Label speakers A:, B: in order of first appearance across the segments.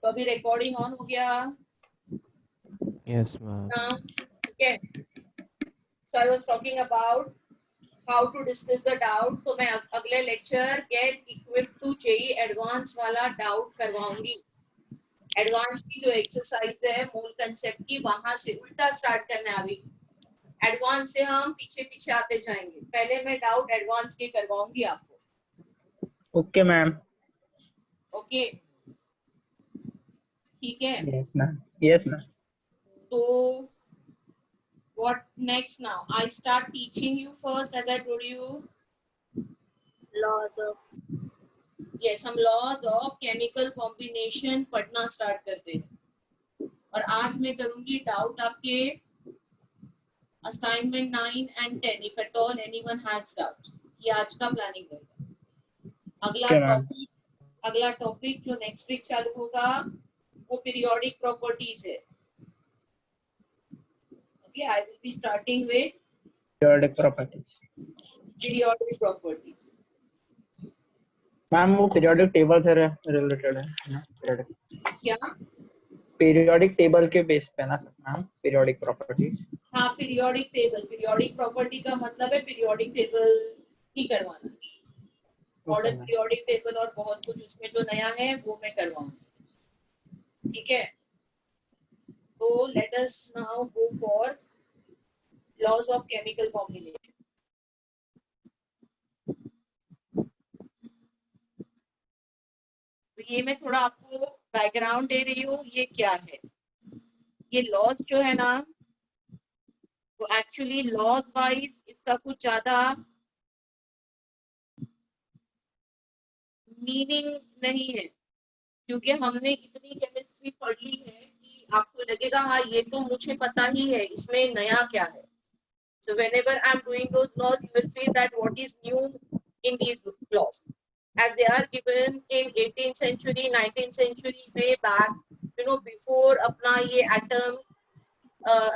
A: तो अभी recording on हो गया?
B: Yes, ma'am.
A: Okay. So I was talking about how to discuss the doubt. तो मैं अगले lecture get equipped to JEE advance वाला डाउट करवाऊंगी। एडवांस की जो एक्सरसाइज है मूल कंसेप्ट की, वहां से उल्टा स्टार्ट करना है। अभी एडवांस से हम पीछे पीछे आते जाएंगे। पहले मैं डाउट एडवांस के करवाऊंगी आपको।
C: Okay ma'am.
A: ओके, ठीक है।
C: Yes ma'am, yes ma'am.
A: तो what next now? I start teaching you first, as I told you,
D: laws of
A: some laws of chemical combination पढ़ना स्टार्ट करते हैं। और आज मैं करूंगी डाउट आपके assignment 9 and 10 if at all anyone has doubts। ये आज का प्लानिंग रहेगा। अगला टॉपिक जो नेक्स्ट वीक चालू होगा वो पीरियोडिक प्रॉपर्टीज है। Okay, I will be starting with
C: periodic properties।
A: periodic properties।
C: Ma'am वो पीरियोडिक टेबल से रिलेटेड है ना?
A: क्या?
C: पीरियोडिक टेबल के बेस पे ना मैम, पीरियोडिक प्रॉपर्टीज।
A: हाँ, पीरियोडिक टेबल। पीरियोडिक प्रॉपर्टी का मतलब है पीरियोडिक टेबल ही करवाना। मॉडर्न पीरियोडिक टेबल और बहुत कुछ उसमें जो नया है वो मैं करवाऊंगी। ठीक है, तो let us now go for laws of chemical combination. तो ये मैं थोड़ा आपको बैकग्राउंड दे रही हूँ, ये क्या है। ये लॉज जो है ना, तो एक्चुअली लॉज वाइज इसका कुछ ज्यादा मीनिंग नहीं है, क्योंकि हमने इतनी केमिस्ट्री पढ़ ली है कि आपको लगेगा हाँ ये तो मुझे पता ही है, इसमें नया क्या है। So whenever I'm doing those laws, you will see that what is new in these laws, as they are given in 18th century, 19th century, way back, you know, before अपना ये एटम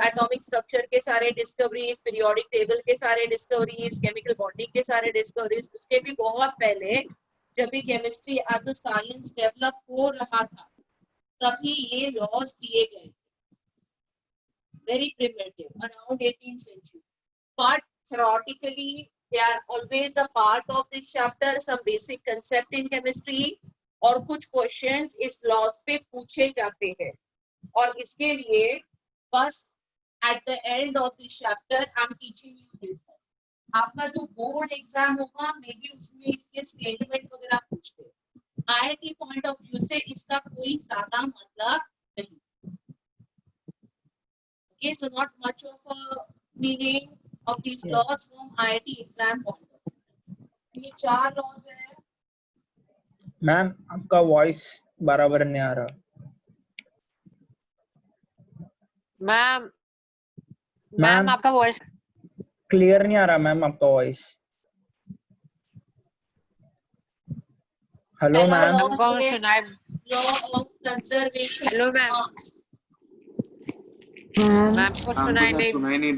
A: एटॉमिक स्ट्रक्चर के सारे discoveries, periodic table के सारे discoveries, chemical bonding के सारे discoveries, उसके भी बहुत पहले जब भी chemistry as a science develop हो रहा था तभी ये लॉज दिए गए, very primitive, around 18th century, but theoretically they are always a part of this chapter, some basic concept in chemistry, और कुछ क्वेश्चंस इस लॉज पे पूछे जाते हैं। और इसके लिए बस at the end of this chapter I'm teaching you this। आपका जो बोर्ड एग्जाम होगा मे बी उसमें इसके स्टेटमेंट वगैरह पूछते हैं। आईआईटी पॉइंट ऑफ व्यू से इसका कोई ज्यादा मतलब नहीं। Okay, so not much of a meaning of these laws from IIT exam point of view। ये 4 लॉज है।
C: मैम आपका वॉइस बराबर नहीं आ रहा। मैम
E: आपका वॉइस
C: क्लियर नहीं आ रहा मैम, आपका वॉइस। Hello ma'am.
E: हमको सुनाई।
A: Law of conservation.
E: Hello ma'am. Ma'am को सुनाई नहीं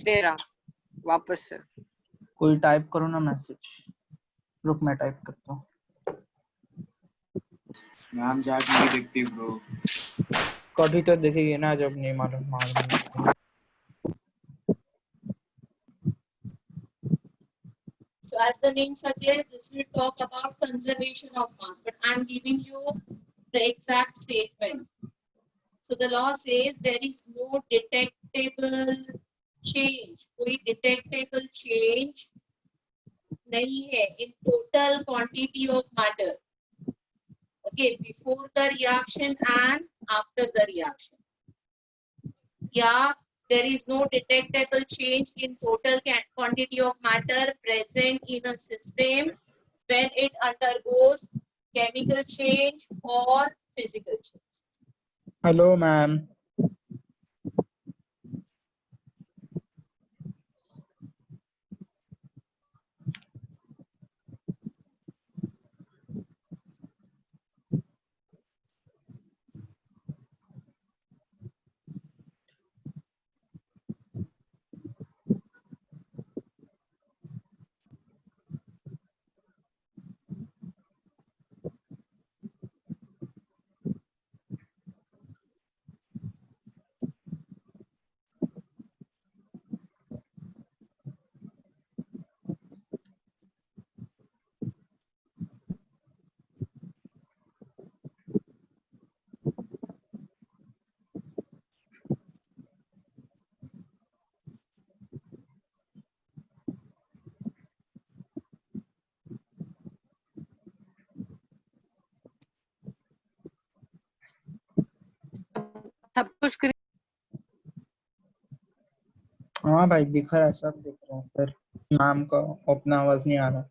E: दे रहा। वापस से
C: कोई टाइप करो ना मैसेज। रुक मैं टाइप करता हूँ।
F: मैम चैट नहीं दिखती ब्रो।
C: कभी तो दिखेगी ना जब नहीं मालूम।
A: So as the name suggests, this will talk about conservation of mass, but I am giving you the exact statement. So the law says there is no detectable change, कोई detectable change नहीं है in total quantity of matter, okay, before the reaction and after the reaction. Yeah, there is no detectable change in total quantity of matter present in a system when it undergoes chemical change or physical change.
C: Hello ma'am.
D: सबको screen
C: हाँ भाई दिख रहा है, सब दिख रहा है, फिर मैम का अपना आवाज नहीं आ रहा।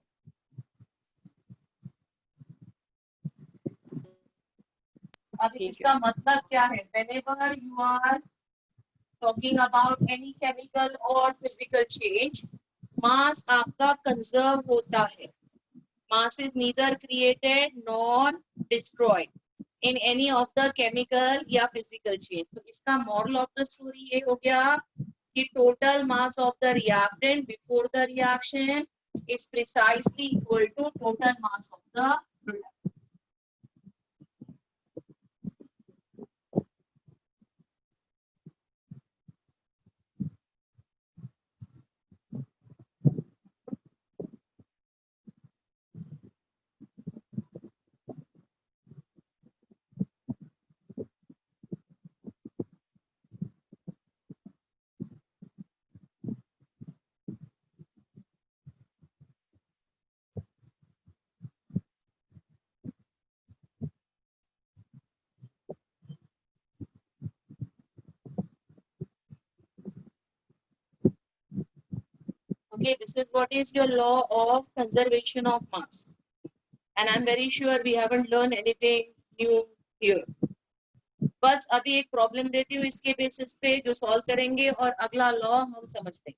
A: अब इसका मतलब क्या है? Whenever you are talking about any chemical or physical change, mass आपका conserve होता है. Mass is neither created nor destroyed in any of the chemical या physical change. तो इसका moral of the story ये हो गया कि total mass of the reactant before the reaction is precisely equal to total mass of the product. Okay, this is what is your law of conservation of mass. And I'm very sure we haven't learned anything new here. बस अभी एक problem देती हूँ इसके basis पे जो solve करेंगे और अगला लॉ हम समझते हैं.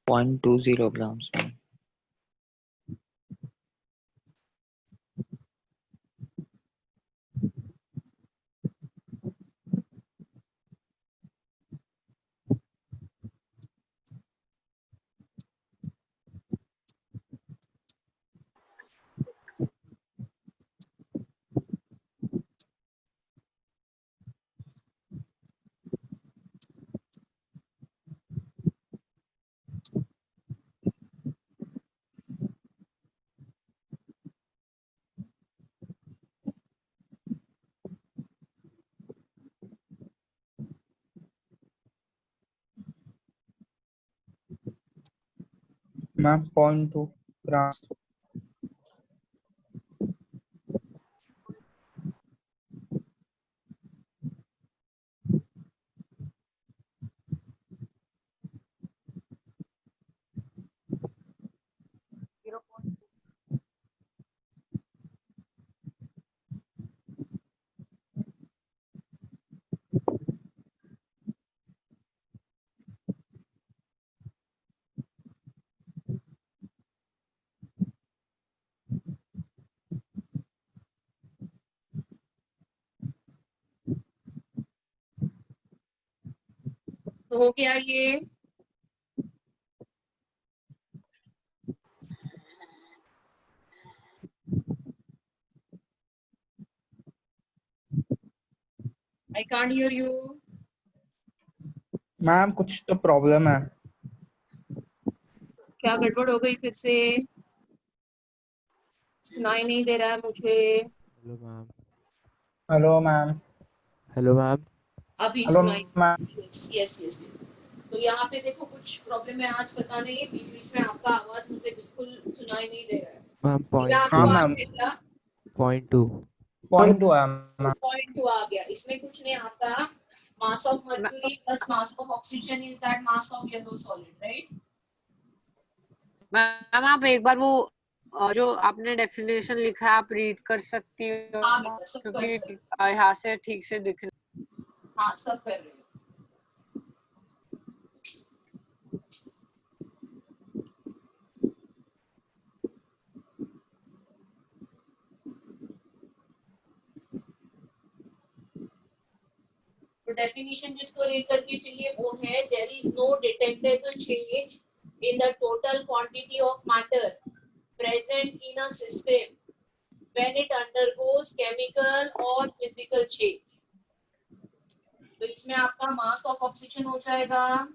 G: पॉइंट 20 ग्राम्स में.
C: मैम 0.2 ग्राम.
A: तो हो गया ये। आई कांट हियर यू।
C: मैम कुछ तो प्रॉब्लम है।
A: क्या गड़बड़ हो गई फिर से? सुनाई नहीं दे रहा है मुझे।
B: Hello ma'am.
C: Hello ma'am.
B: Hello ma'am.
A: अभी
C: हेलो
A: सुनाई।
C: Ma'am.
A: Yes yes yes yes. तो यहाँ पे देखो कुछ प्रॉब्लम है आज, पता नहीं बीच बीच में आपका आवाज मुझे बिल्कुल सुनाई नहीं दे रहा है।
B: मैम
A: मेरा
B: पॉइंट
C: हाँ
B: टू।
A: आपको आ
C: मैम,
A: गया?
B: Point two.
C: पॉइंट हुआ मैम।
A: पॉइंट टू आ गया। इसमें कुछ नहीं आता। Mass of mercury plus mass of oxygen is that mass of yellow solid, right?
D: Ma'am आप एक बार वो जो आपने डेफिनेशन लिखा है आप रीड कर सकती हो,
A: हाँ बेटा, सब कर
D: क्योंकि
A: सकते।
D: यहाँ से ठीक से दिख
A: हाँ, सब कर रहे हो। तो डेफिनेशन जिसको रीड करके चाहिए वो है, there is no detectable change in the total quantity of matter present in a system when it undergoes chemical और फिजिकल चेंज। तो इसमें आपका मास ऑफ ऑक्सीजन हो जाएगा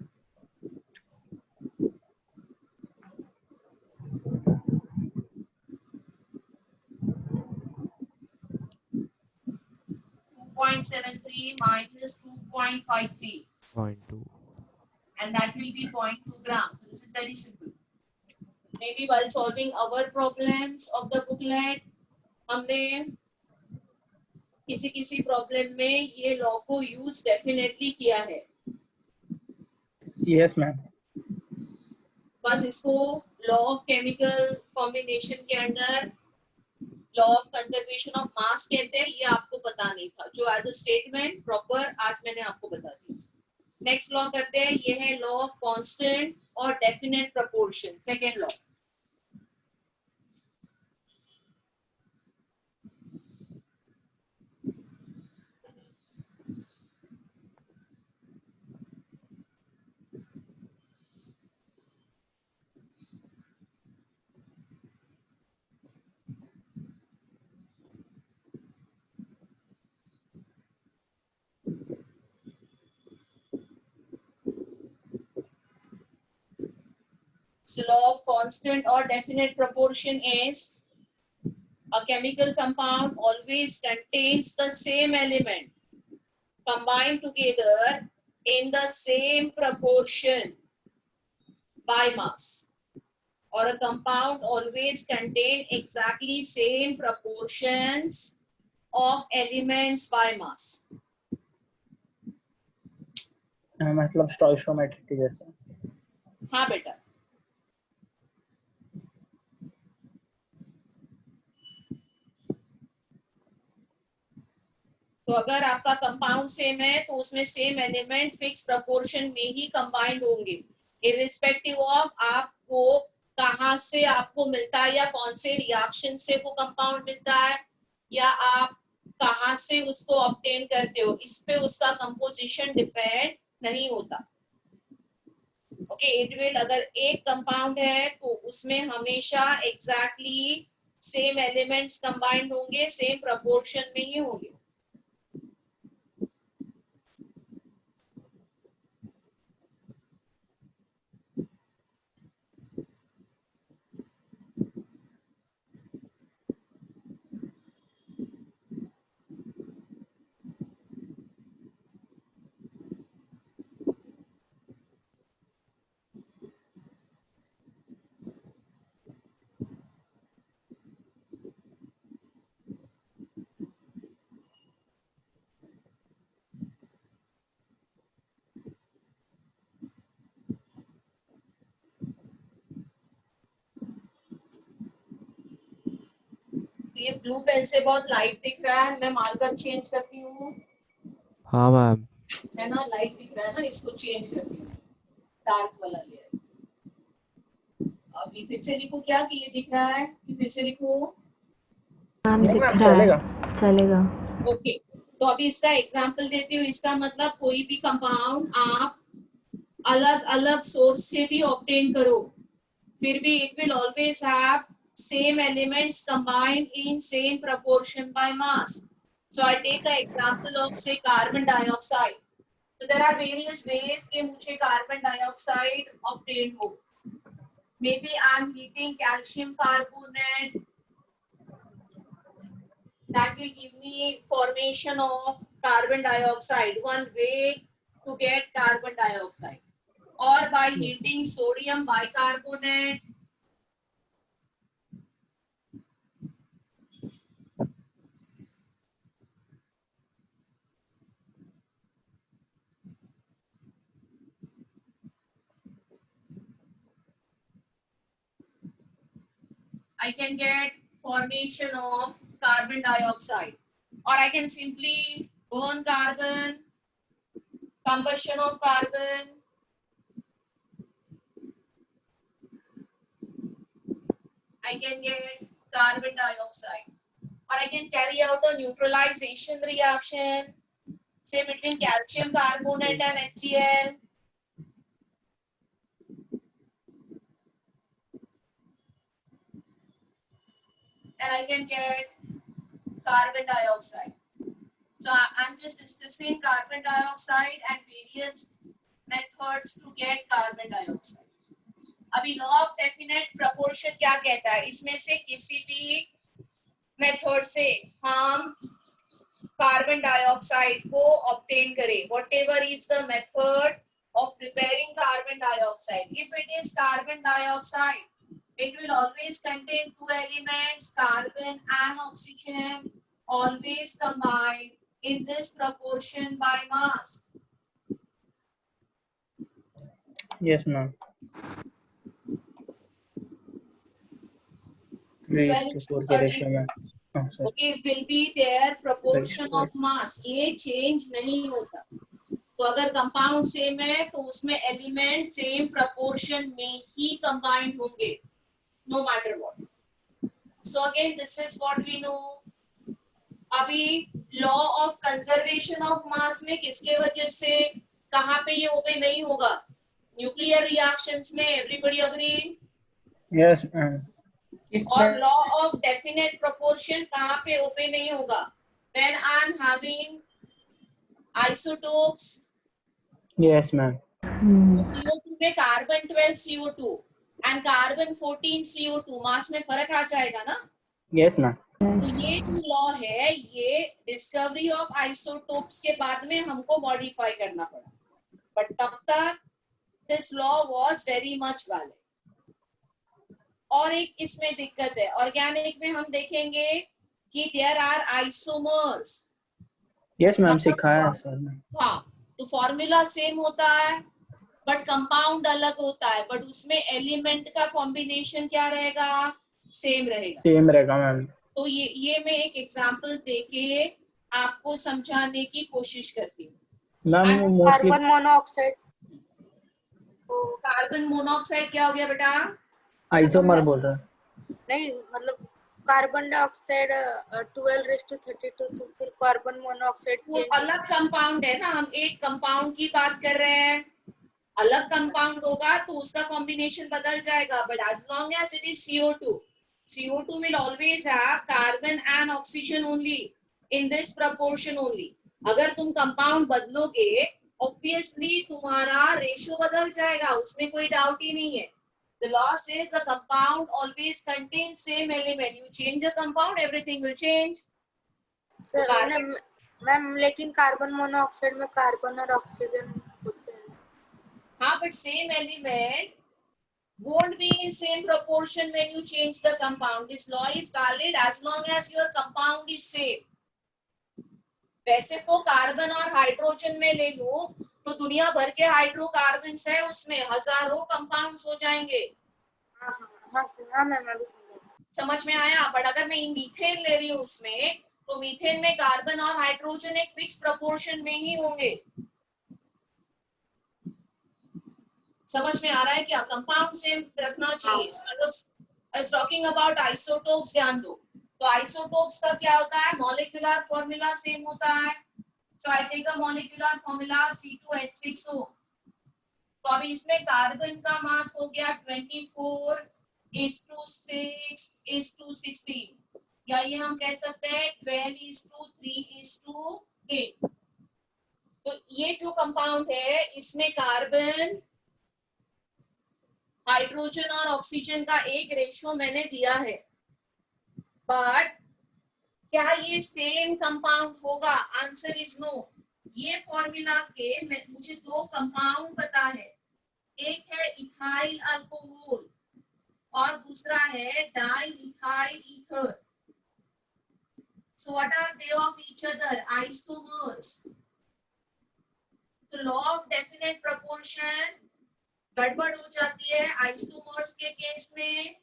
A: 2.73 minus 2.53,
B: point two.
A: and that will be 0.2 grams. So this is very simple. Maybe while solving our problems of the booklet, हमने किसी किसी problem में ये लॉ को यूज डेफिनेटली किया है।
C: Yes ma'am.
A: बस इसको लॉ ऑफ केमिकल कॉम्बिनेशन के under law of conservation of मास कहते हैं, ये आपको पता नहीं था, जो एज अ स्टेटमेंट प्रॉपर आज मैंने आपको बता दिया। नेक्स्ट लॉ करते हैं, ये है लॉ ऑफ कांस्टेंट और definite proportion, second law. So law of constant or definite proportion is a chemical compound always contains the same element combined together in the same proportion by mass, or a compound always contain exactly same proportions of elements by mass.
C: मतलब stoichiometry के जैसे।
A: हाँ बेटा, तो अगर आपका compound same है तो उसमें सेम एलिमेंट फिक्स प्रोपोर्शन में ही कंबाइंड होंगे, इररिस्पेक्टिव ऑफ आपको कहाँ से आपको मिलता है या कौन से रिएक्शन से वो कंपाउंड मिलता है या आप कहाँ से उसको ऑब्टेन करते हो, इस पे उसका कंपोजिशन डिपेंड नहीं होता। ओके, इट विल, अगर एक कंपाउंड है तो उसमें हमेशा एग्जैक्टली सेम एलिमेंट्स कंबाइंड होंगे, सेम प्रोपोर्शन में ही होंगे। ये ब्लू पेन से बहुत लाइट दिख रहा है, मैं मार्कर चेंज करती हूँ।
B: हाँ मैम।
A: है ना, लाइट दिख रहा है ना, इसको चेंज करती हूँ, डार्क वाला लेयर। अभी फिर से लिखो क्या कि ये दिख रहा है, कि फिर से लिखो?
C: नहीं मैम, चलेगा
H: चलेगा।
A: ओके, तो अभी इसका एग्जांपल देती हूँ। इसका मतलब कोई भी कंपाउंड आप अलग अलग सोर्स से भी ऑब्टेन करो, फिर भी it will always have same elements combined in same proportion by mass. So I take an example of say carbon dioxide. So there are various ways कि मुझे carbon dioxide obtain हो. Maybe I'm heating calcium carbonate, that will give me formation of carbon dioxide, one way to get carbon dioxide, or by heating sodium bicarbonate. I can get formation of carbon dioxide, or I can simply burn carbon, combustion of carbon. I can get carbon dioxide, or I can carry out a neutralization reaction, say between calcium carbonate and HCl. And I can get carbon dioxide. So I'm just discussing carbon dioxide and various methods to get carbon dioxide. अभी law of definite proportion क्या कहता है, इसमें से किसी भी method से हम कार्बन डाइऑक्साइड को ऑब्टेन करें, whatever is the method of preparing carbon dioxide. If it is carbon dioxide, it will always contain two elements, carbon and oxygen, always combined in this proportion by mass.
C: Yes, ma'am. Raised to 4 के ratio में. Sir.
A: Okay, will be their proportion of mass. ये change नहीं होता. तो अगर compound same है तो उसमें एलिमेंट सेम प्रपोर्शन में ही कंबाइंड होंगे, no matter what. So again this is what we know. अभी law of conservation of mass में किसके वजह से कहाँ पे ये ओबे नहीं होगा, न्यूक्लियर रिएक्शंस में. Everybody agree?
C: Yes, ma'am.
A: और लॉ ऑफ डेफिनेट प्रोपोर्शन कहाँ पे ओबे नहीं होगा, when I am having isotopes.
C: Yes, ma'am.
A: CO2 में carbon 12 CO2 and carbon 14 CO2 मास में फर्क आ जाएगा ना.
C: Yes, ma'am.
A: तो ये जो लॉ है ये डिस्कवरी ऑफ आइसोटोप्स के बाद में हमको मॉडिफाई करना पड़ा, बट तब तक this law was very much valid. और एक इसमें दिक्कत है, ऑर्गेनिक में हम देखेंगे कि there are isomers.
C: Yes, ma'am. सिखाया है सर ने.
A: हाँ, तो फॉर्मूला सेम होता है बट कंपाउंड अलग होता है, बट उसमें एलिमेंट का कॉम्बिनेशन क्या रहेगा, सेम रहेगा.
C: Same रहेगा मैम.
A: तो ये मैं एक एग्जांपल देके आपको समझाने की कोशिश करती हूँ.
C: Ma'am mostly
H: carbon monoxide.
A: Carbon monoxide क्या हो गया बेटा?
C: आइसोमर बोल रहा है.
H: नहीं मतलब कार्बन डाइऑक्साइड 12:32, तो फिर कार्बन मोनोऑक्साइड
A: वो
H: चेंज.
A: अलग कंपाउंड है ना, हम एक कंपाउंड की बात कर रहे हैं. अलग कंपाउंड होगा तो उसका कॉम्बिनेशन बदल जाएगा, but as long as it is CO2 will always have carbon and oxygen only in this proportion only. अगर तुम कंपाउंड बदलोगे ऑब्वियसली तुम्हारा रेशियो बदल जाएगा, उसमें कोई डाउट ही नहीं है. The law says a compound always contains same element. You change a compound, everything will change.
H: Sir ma'am लेकिन कार्बन मोनोऑक्साइड में कार्बन और ऑक्सीजन होते हैं.
A: हाँ, but same element won't be in same proportion when you change the compound. This law is valid as long as your compound is same. वैसे तो carbon और hydrogen में ले लो तो दुनिया भर के हाइड्रोकार्बन है, उसमें हजारों कंपाउंड्स हो जाएंगे.
H: हाँ सर. हाँ मैम अभी
A: समझ में आया. बट अगर मैं मीथेन ले रही हूँ उसमें, तो मीथेन में कार्बन और हाइड्रोजन एक फिक्स प्रोपोर्शन में ही होंगे. समझ में आ रहा है क्या? कंपाउंड सेम रखना चाहिए. I was talking about isotopes. ध्यान दो, तो आइसोटोप्स का क्या होता है, मॉलिक्यूलर फॉर्मूला सेम होता है. So I take a molecular formula C2H6O. तो अभी इसमें कार्बन का मास हो गया 24:6:16, या ये हम कह सकते हैं 12:3:8। तो ये जो कंपाउंड है इसमें कार्बन, हाइड्रोजन और ऑक्सीजन का एक रेशियो मैंने दिया है, बट क्या ये सेम कंपाउंड होगा? Answer is no. ये फॉर्मूला के मुझे दो कंपाउंड पता है, एक है इथाइल अल्कोहल और दूसरा है diethyl ether. So what are they of each other? Isomers. तो लॉ ऑफ डेफिनेट प्रोपोर्शन गड़बड़ हो जाती है आइसोमर्स के केस में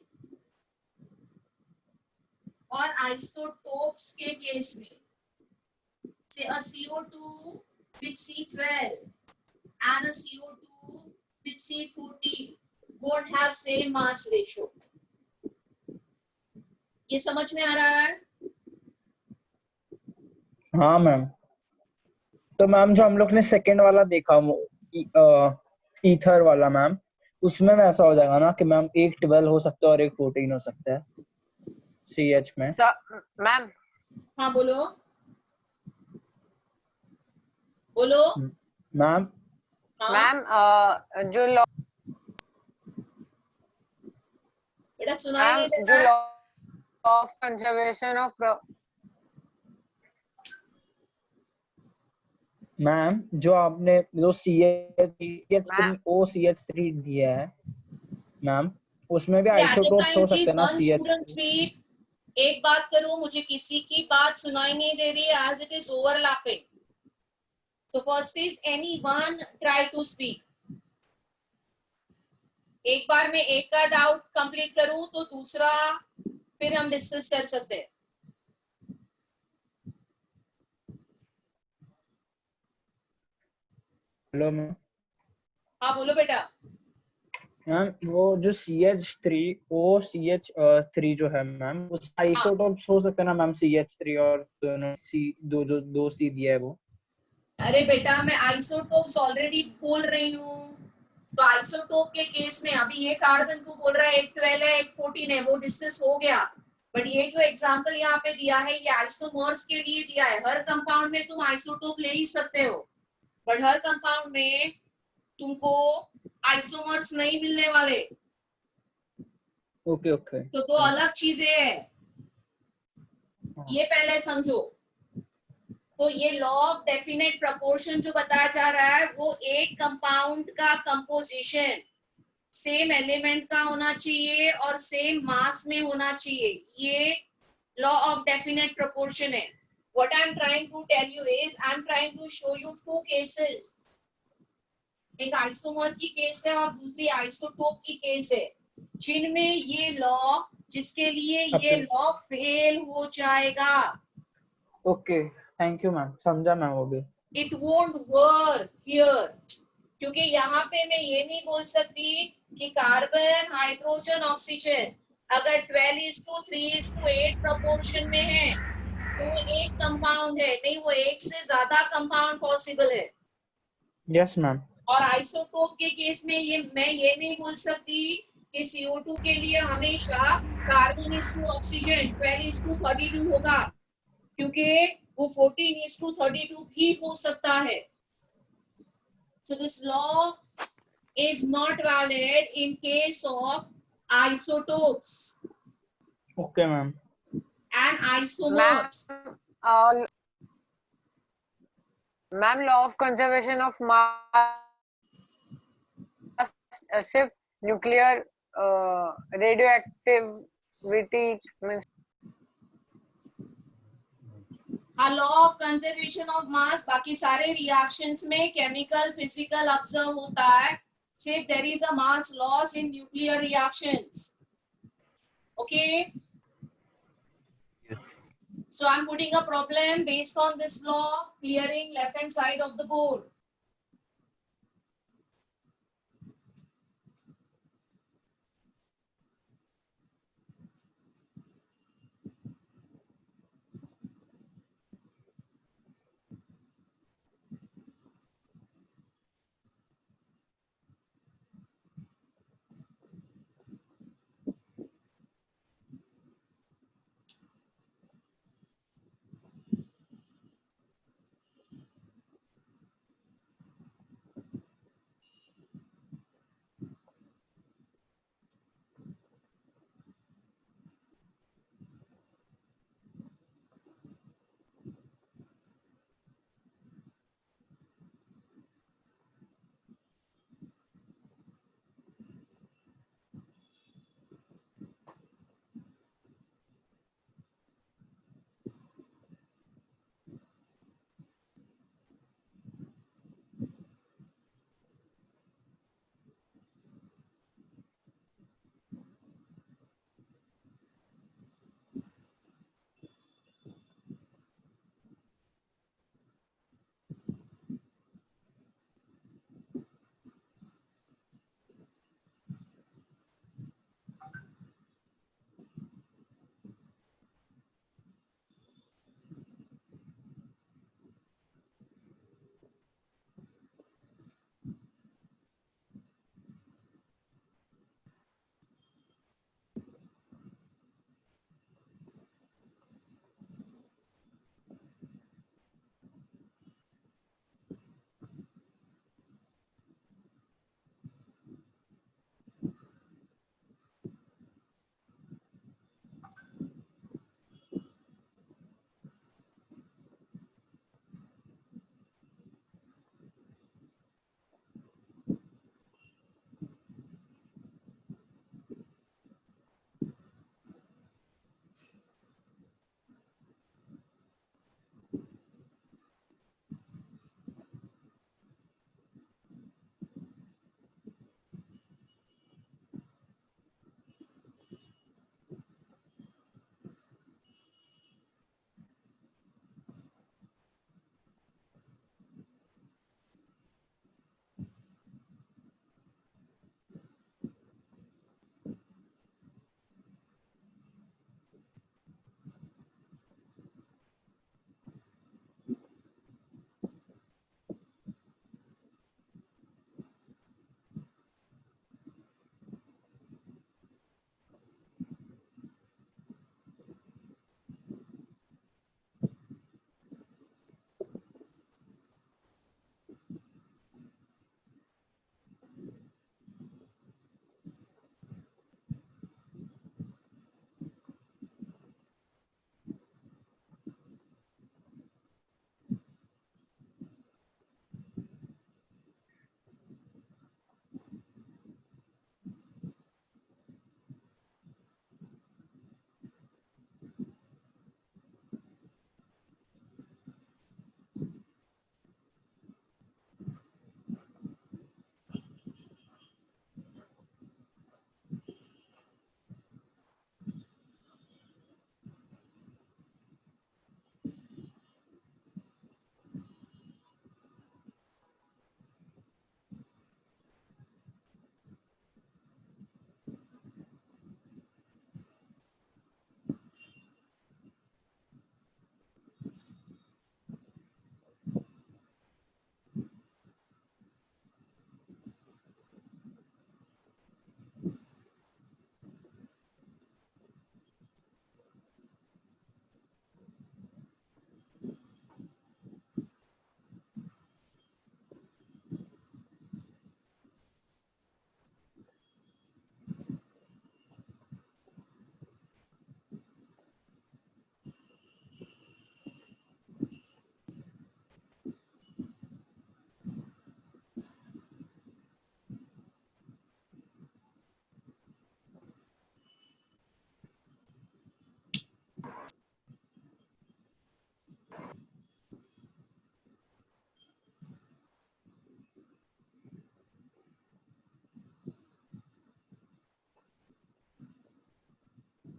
A: और आइसोटोप्स के केस में। Say a CO2 with C12 and a CO2 with C14 won't have same mass ratio. ये समझ में आ रहा है?
C: हाँ मैम। तो मैम जो हम लोग ने सेकंड वाला देखा वो ईथर वाला मैम, उसमें में ऐसा हो जाएगा ना कि मैम एक 12 हो सकता है और एक 14 हो सकता है CH में।
D: मैम
A: हाँ बोलो बोलो
C: मैम
A: हाँ
D: मैम जो लॉ
A: बेटा सुनाई नहीं
D: जो
A: देता है?
D: Law of conservation of
C: ma'am जो आपने जो CH3 दिया है मैम, उसमें भी आइसोटोप्स हो सकते हैं ना CH।
A: एक बात करूं, मुझे किसी की बात सुनाई नहीं दे रही है as it is overlapping. So first is anyone try to speak. एक बार मैं एक का डाउट कंप्लीट करूं तो दूसरा फिर हम डिस्कस कर सकते हैं।
C: Hello ma'am.
A: हाँ बोलो बेटा।
C: मैम वो जो CH3 जो है मैम, उस आइसोटोप्स हो सकते हैं ना मैम CH3 और दोनों दो C दिया है वो।
A: अरे बेटा मैं आइसोटोप्स ऑलरेडी बोल रही हूँ। तो आइसोटोप के केस में अभी ये कार्बन तू बोल रहा है एक 12 है एक 14 है, वो डिस्कस हो गया। बट ये जो एग्जांपल यहाँ पे दिया है ये आइसोमर्स के लिए दिया है। हर कंपाउंड में तुम आइसोटोप ले ही सकते हो, बट हर कंपाउंड में तुमको आइसोमर्स नहीं मिलने वाले।
C: Okay okay.
A: तो दो अलग चीजें हैं, ये पहले समझो। तो ये लॉ ऑफ डेफिनेट प्रोपोर्शन जो बताया जा रहा है वो एक कंपाउंड का कंपोजिशन सेम एलिमेंट का होना चाहिए और सेम मास में होना चाहिए। ये लॉ ऑफ डेफिनेट प्रोपोर्शन है। What I am trying to tell you is I am trying to show you two cases. एक आइसोमर की केस है और दूसरी आइसोटोप की केस है, जिनमें ये लॉ, जिसके लिए ये लॉ फेल हो जाएगा।
C: ओके थैंक यू मैम, समझा मैं वो भी।
A: इट वोंट वर्क हियर, क्योंकि यहाँ पे मैं ये नहीं बोल सकती कि कार्बन, हाइड्रोजन, ऑक्सीजन अगर 12:3:8 प्रोपोर्शन में है तो वो एक कंपाउंड है। नहीं, वो एक से ज्यादा कंपाउंड पॉसिबल है।
C: Yes ma'am.
A: और आइसोटोप के केस में मैं ये नहीं बोल सकती कि CO2 के लिए हमेशा कार्बन ऑक्सीजन 12:32 होगा, क्योंकि वो 14:32 भी हो सकता है। So this law is not valid in case of isotopes
C: okay ma'am.
A: and isomers.
D: Ma'am law of conservation of mass सिर्फ nuclear radioactivity means
A: law of conservation of mass बाकी सारे रिएक्शंस में केमिकल फिजिकल ऑब्जर्व होता है, सिर्फ there is a mass loss in nuclear reactions. Okay, so I'm putting a problem based on this law, clearing left hand side of the board.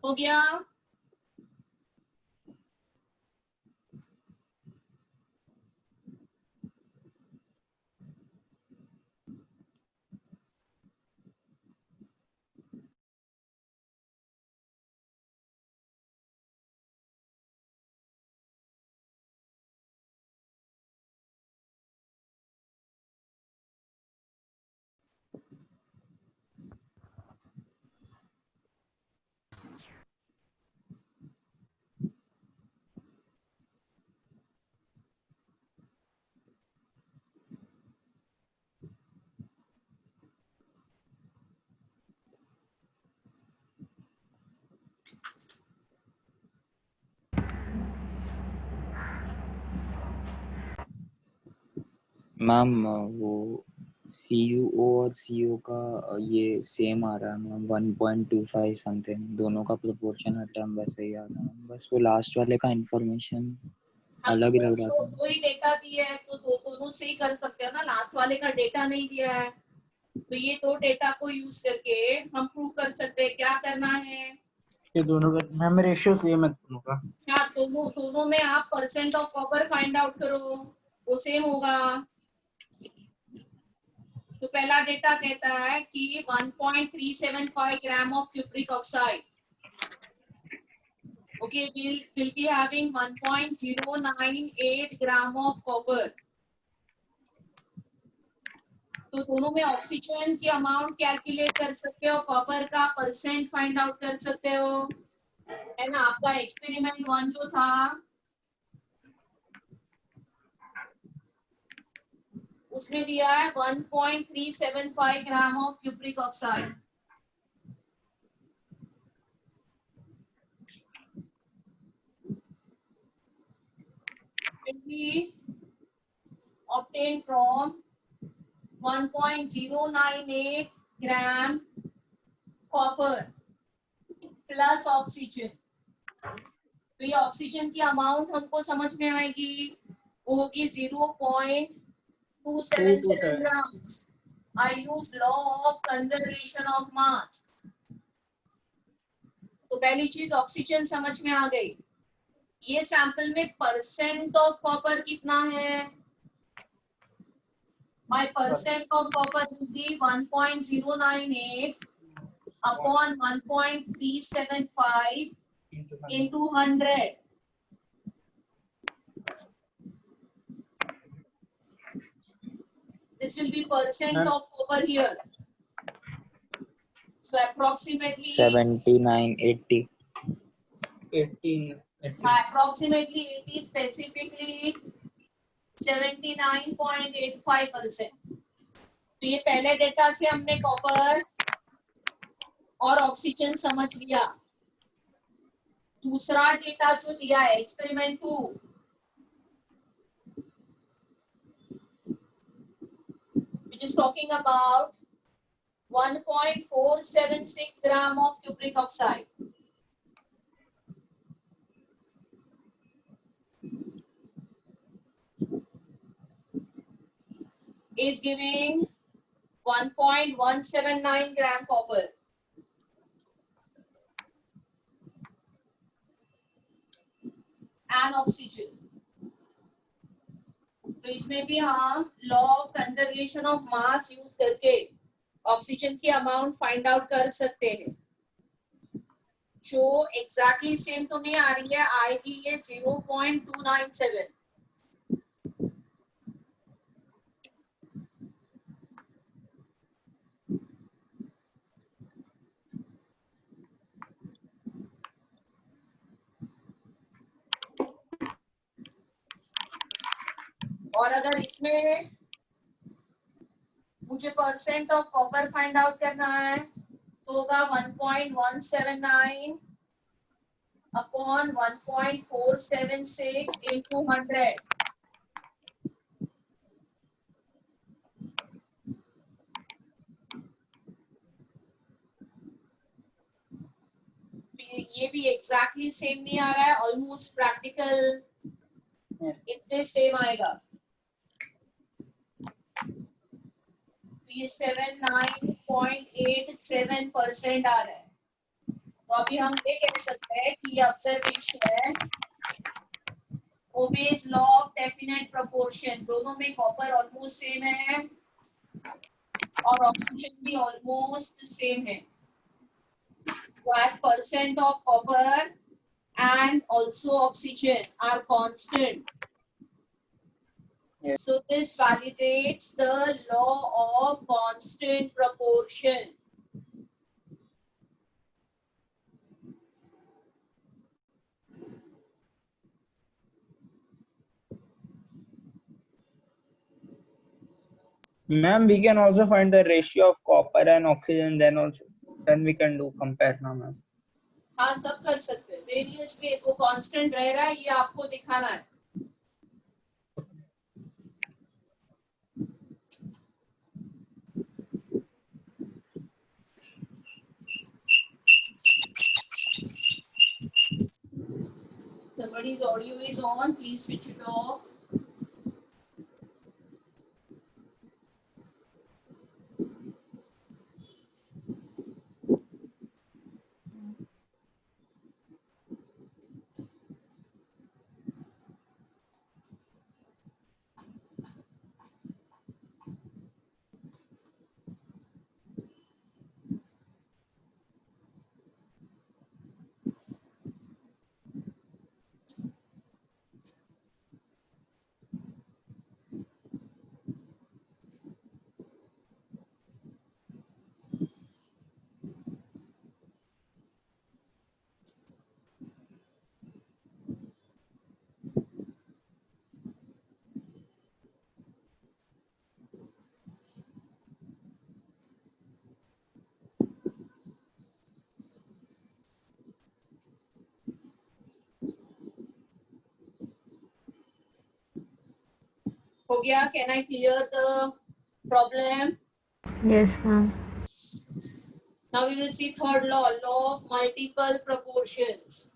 A: हो गया?
G: Ma'am वो CuO और CO का ये same आ रहा है मैम, 1.25 समथिंग, दोनों का प्रोपोर्शन टर्म वैसे ही आ रहा है, बस वो लास्ट वाले का इंफॉर्मेशन अलग ही लग रहा था।
A: दो ही डेटा दिए है तो दोनों से ही कर सकते हो ना, लास्ट वाले का डेटा नहीं दिया है तो ये दो डेटा को यूज करके हम प्रूव कर सकते हैं। क्या करना है?
C: ये दोनों का मैम रेशियो सेम है दोनों का।
A: क्या दोनों में आप percent of copper find out करो, वो सेम होगा। तो पहला डेटा कहता है कि 1.375 gram of cupric oxide, okay, will be having 1.098 gram of copper. तो दोनों में ऑक्सीजन की अमाउंट कैलकुलेट कर सकते हो, कॉपर का परसेंट फाइंड आउट कर सकते हो, है ना। आपका एक्सपेरिमेंट 1 जो था उसमें दिया है 1.375 gram of cupric oxide. will be obtained from 1.098 gram copper plus oxygen. तो ये ऑक्सीजन की अमाउंट हमको समझ में आएगी, वो होगी 0.277 grams। I use law of conservation of mass। तो पहली चीज ऑक्सीजन समझ में आ गई। ये सैंपल में परसेंट ऑफ कॉपर कितना है? My percent of copper will be 1.098 upon 1.375 into 100. This will be percent of copper here. So approximately
G: 79, 80.
C: 18
A: approximately 80, specifically 79.85%। तो ये पहले डेटा से हमने कॉपर और ऑक्सीजन समझ लिया। दूसरा डेटा जो दिया है experiment 2, which is talking about 1.476 gram of cupric oxide। is giving 1.179 gram copper and oxygen। तो इसमें भी हम law of conservation of mass use करके ऑक्सीजन की अमाउंट फाइंड आउट कर सकते हैं। जो एग्जैक्टली सेम तो नहीं आ रही है, आएगी ये 0.297। और अगर इसमें मुझे percent of copper find out करना है तो होगा 1.179 अपॉन 1.476 into 100। ये भी एग्जैक्टली सेम नहीं आ रहा है, ऑलमोस्ट प्रैक्टिकल इससे सेम आएगा। तो ये 79.87% आ रहा है। 79.87 तो अभी हम ये कह सकते हैं कि observation obeys law of definite proportion, दोनों में कॉपर ऑलमोस्ट सेम है और ऑक्सीजन भी ऑलमोस्ट सेम है. So as percent of copper and also oxygen are constant.
C: Yes.
A: So this validates the law of constant proportion.
C: Ma'am, we can also find the ratio of copper and oxygen. Then we can do compare now, ma'am.
A: हाँ, सब कर सकते हैं. Various case वो constant रह रहा है, ये आपको दिखाना है. Somebody's audio is on, please switch it off. हो गया? Can I clear the problem?
H: Yes, ma'am.
A: Now we will see third law, law of multiple proportions.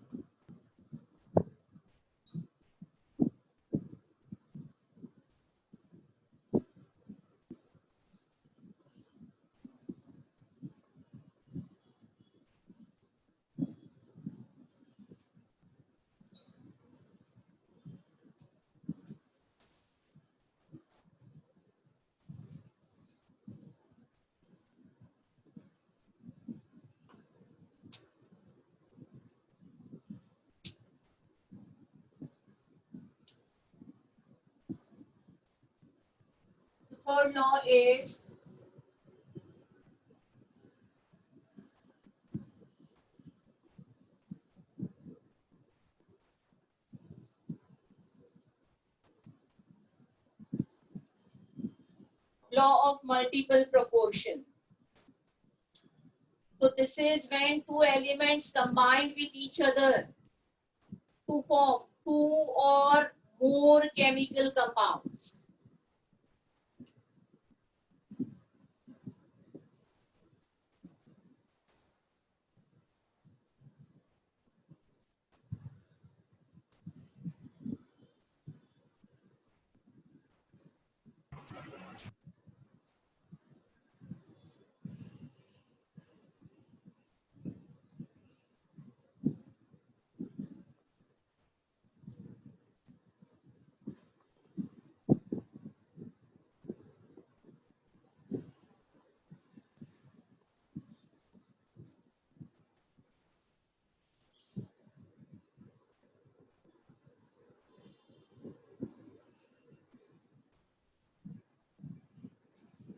A: So third law is law of multiple proportion. So this is when two elements combined with each other to form two or more chemical compounds.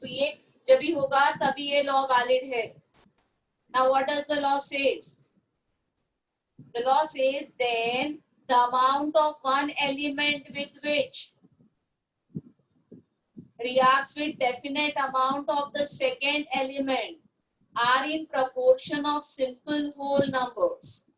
A: तो ये जब भी होगा तभी ये law valid है. Now what does the law says? The law says then the amount of one element with which reacts with definite amount of the second element are in proportion of simple whole numbers.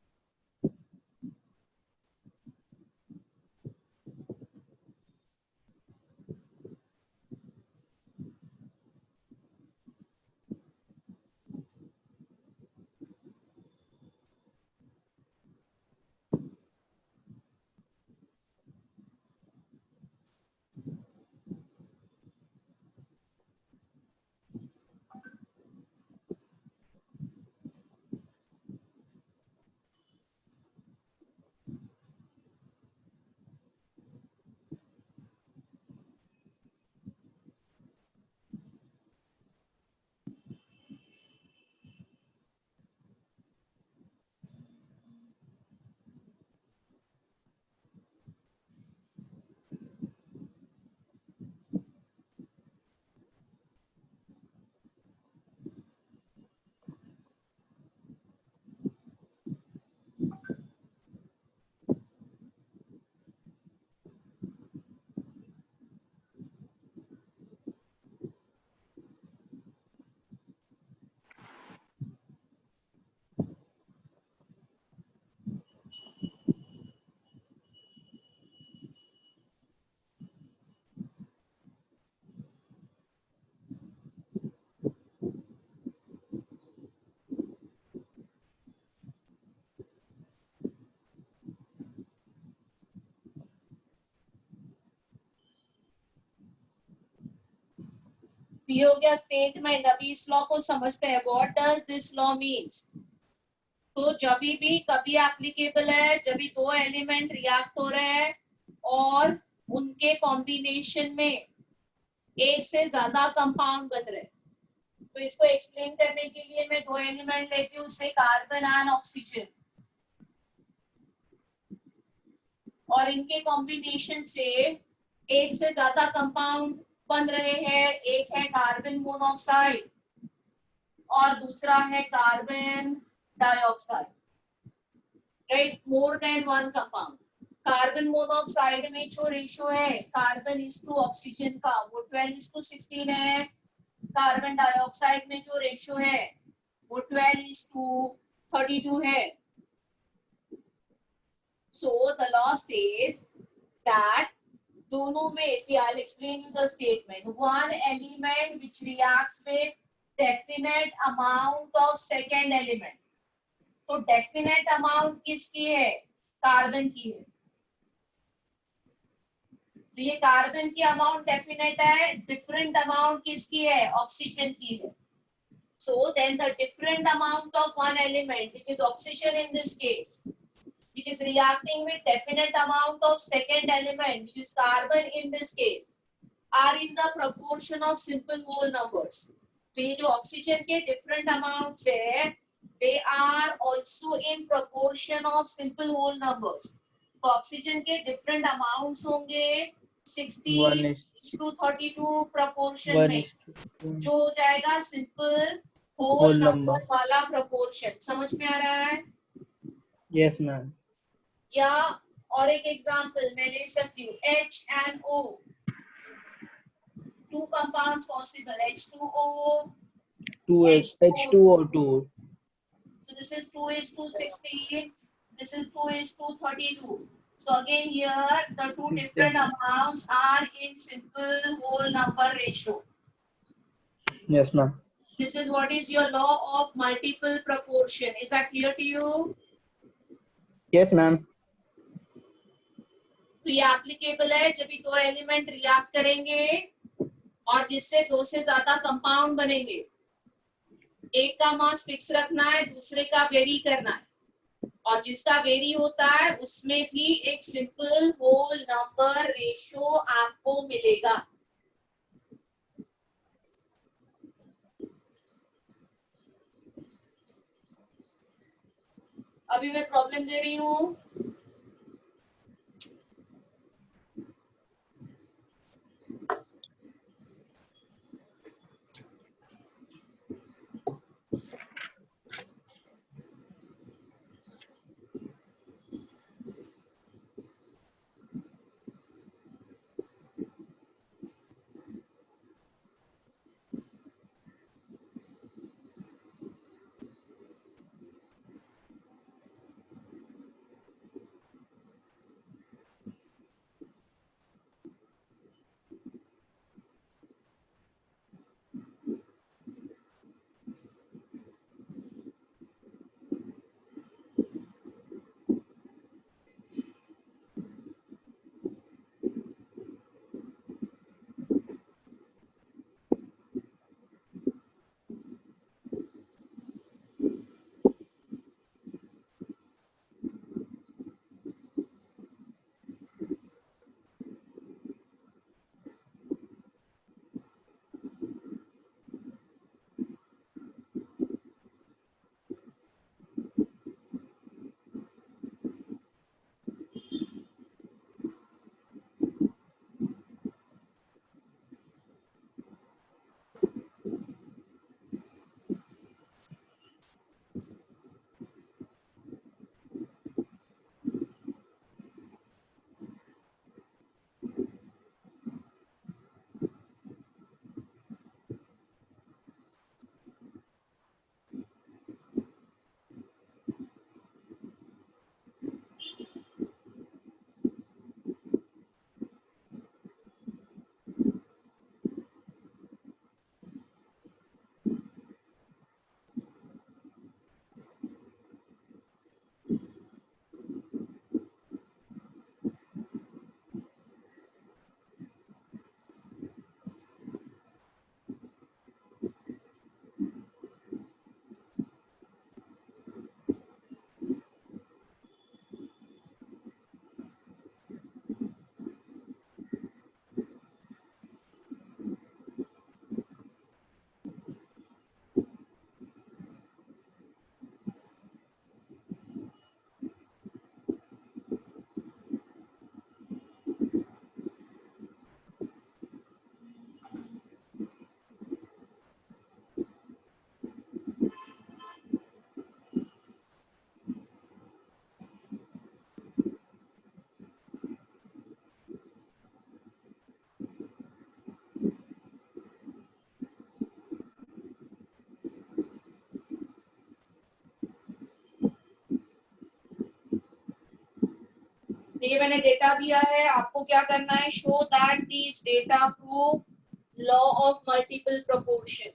A: ये हो गया statement. अभी इस law को समझते हैं, what does this law means. तो जब भी कभी एप्लीकेबल है जब भी दो एलिमेंट रिएक्ट हो रहे हैं और उनके कॉम्बिनेशन में एक से ज्यादा कंपाउंड बन रहे हैं। तो इसको एक्सप्लेन करने के लिए मैं दो एलिमेंट लेती हूँ, से कार्बन एंड ऑक्सीजन, और इनके कॉम्बिनेशन से एक से ज्यादा कंपाउंड बन रहे हैं। एक है कार्बन मोनोऑक्साइड और दूसरा है carbon dioxide, right, more than one compound. Carbon monoxide में जो रेशियो है कार्बन इज टू ऑक्सीजन का वो 12:16 है। कार्बन डाइऑक्साइड में जो रेशियो है वो 12:32 है। So the law says that दोनों में, see I'll explain you the statement. One element which reacts with definite amount of second element. तो definite amount किसकी है? कार्बन की है। तो ये कार्बन की अमाउंट डेफिनेट है, डिफरेंट अमाउंट किसकी है? ऑक्सीजन की है। So then the different amount of one element, which is oxygen in this case, which is reacting with definite amount of second element, which is carbon in this case, are in the proportion of simple whole numbers. तो ये जो oxygen के different amounts है, they are also in proportion of simple whole numbers. तो oxygen के different amounts होंगे 60:32 proportion में, जो हो जाएगा simple whole number वाला proportion। समझ में आ रहा है?
C: Yes ma'am.
A: या और एक एग्जांपल मैं ले सकती हूँ, HNO, two compounds possible, H2O,
C: H2O2.
A: so this is 2:16, this is 2:32. So again here the two different amounts are in simple whole number ratio.
C: Yes ma'am.
A: This is what is your law of multiple proportion. Is that clear to you?
C: Yes ma'am.
A: तो ये applicable है जब भी दो element react करेंगे और जिससे दो से ज्यादा कंपाउंड बनेंगे। एक का मास फिक्स रखना है, दूसरे का वेरी करना है, और जिसका वेरी होता है उसमें भी एक सिंपल होल नंबर रेशियो आपको मिलेगा। अभी मैं प्रॉब्लम दे रही हूँ। ये मैंने डेटा दिया है, आपको क्या करना है, show that these data prove law of multiple proportion.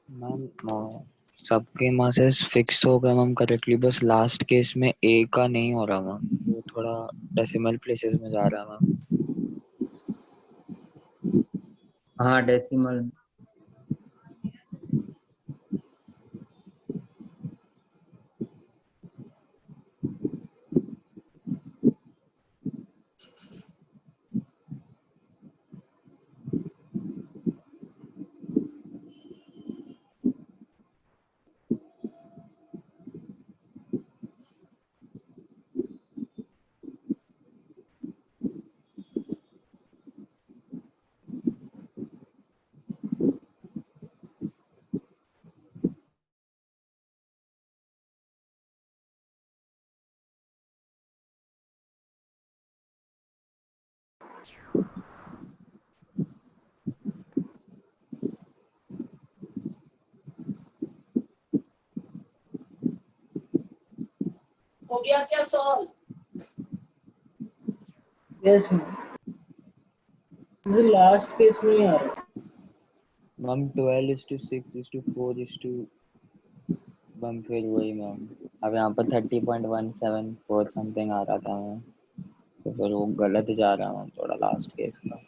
G: Ma'am सबके मासेस फिक्स हो गए मैम करेक्टली, बस लास्ट केस में ए का नहीं हो रहा मैम, वो थोड़ा डेसिमल प्लेसेस में जा रहा है मैम।
C: हाँ डेसिमल।
A: हो गया क्या सॉल्व?
C: यस मुझे लास्ट केस में ही आ रहा।
G: मैम 12:6:4 मैम फिर वही मैम, अब यहाँ पर 30.174 समथिंग आ रहा था मैम, तो फिर वो गलत जा रहा है मैम थोड़ा लास्ट केस का।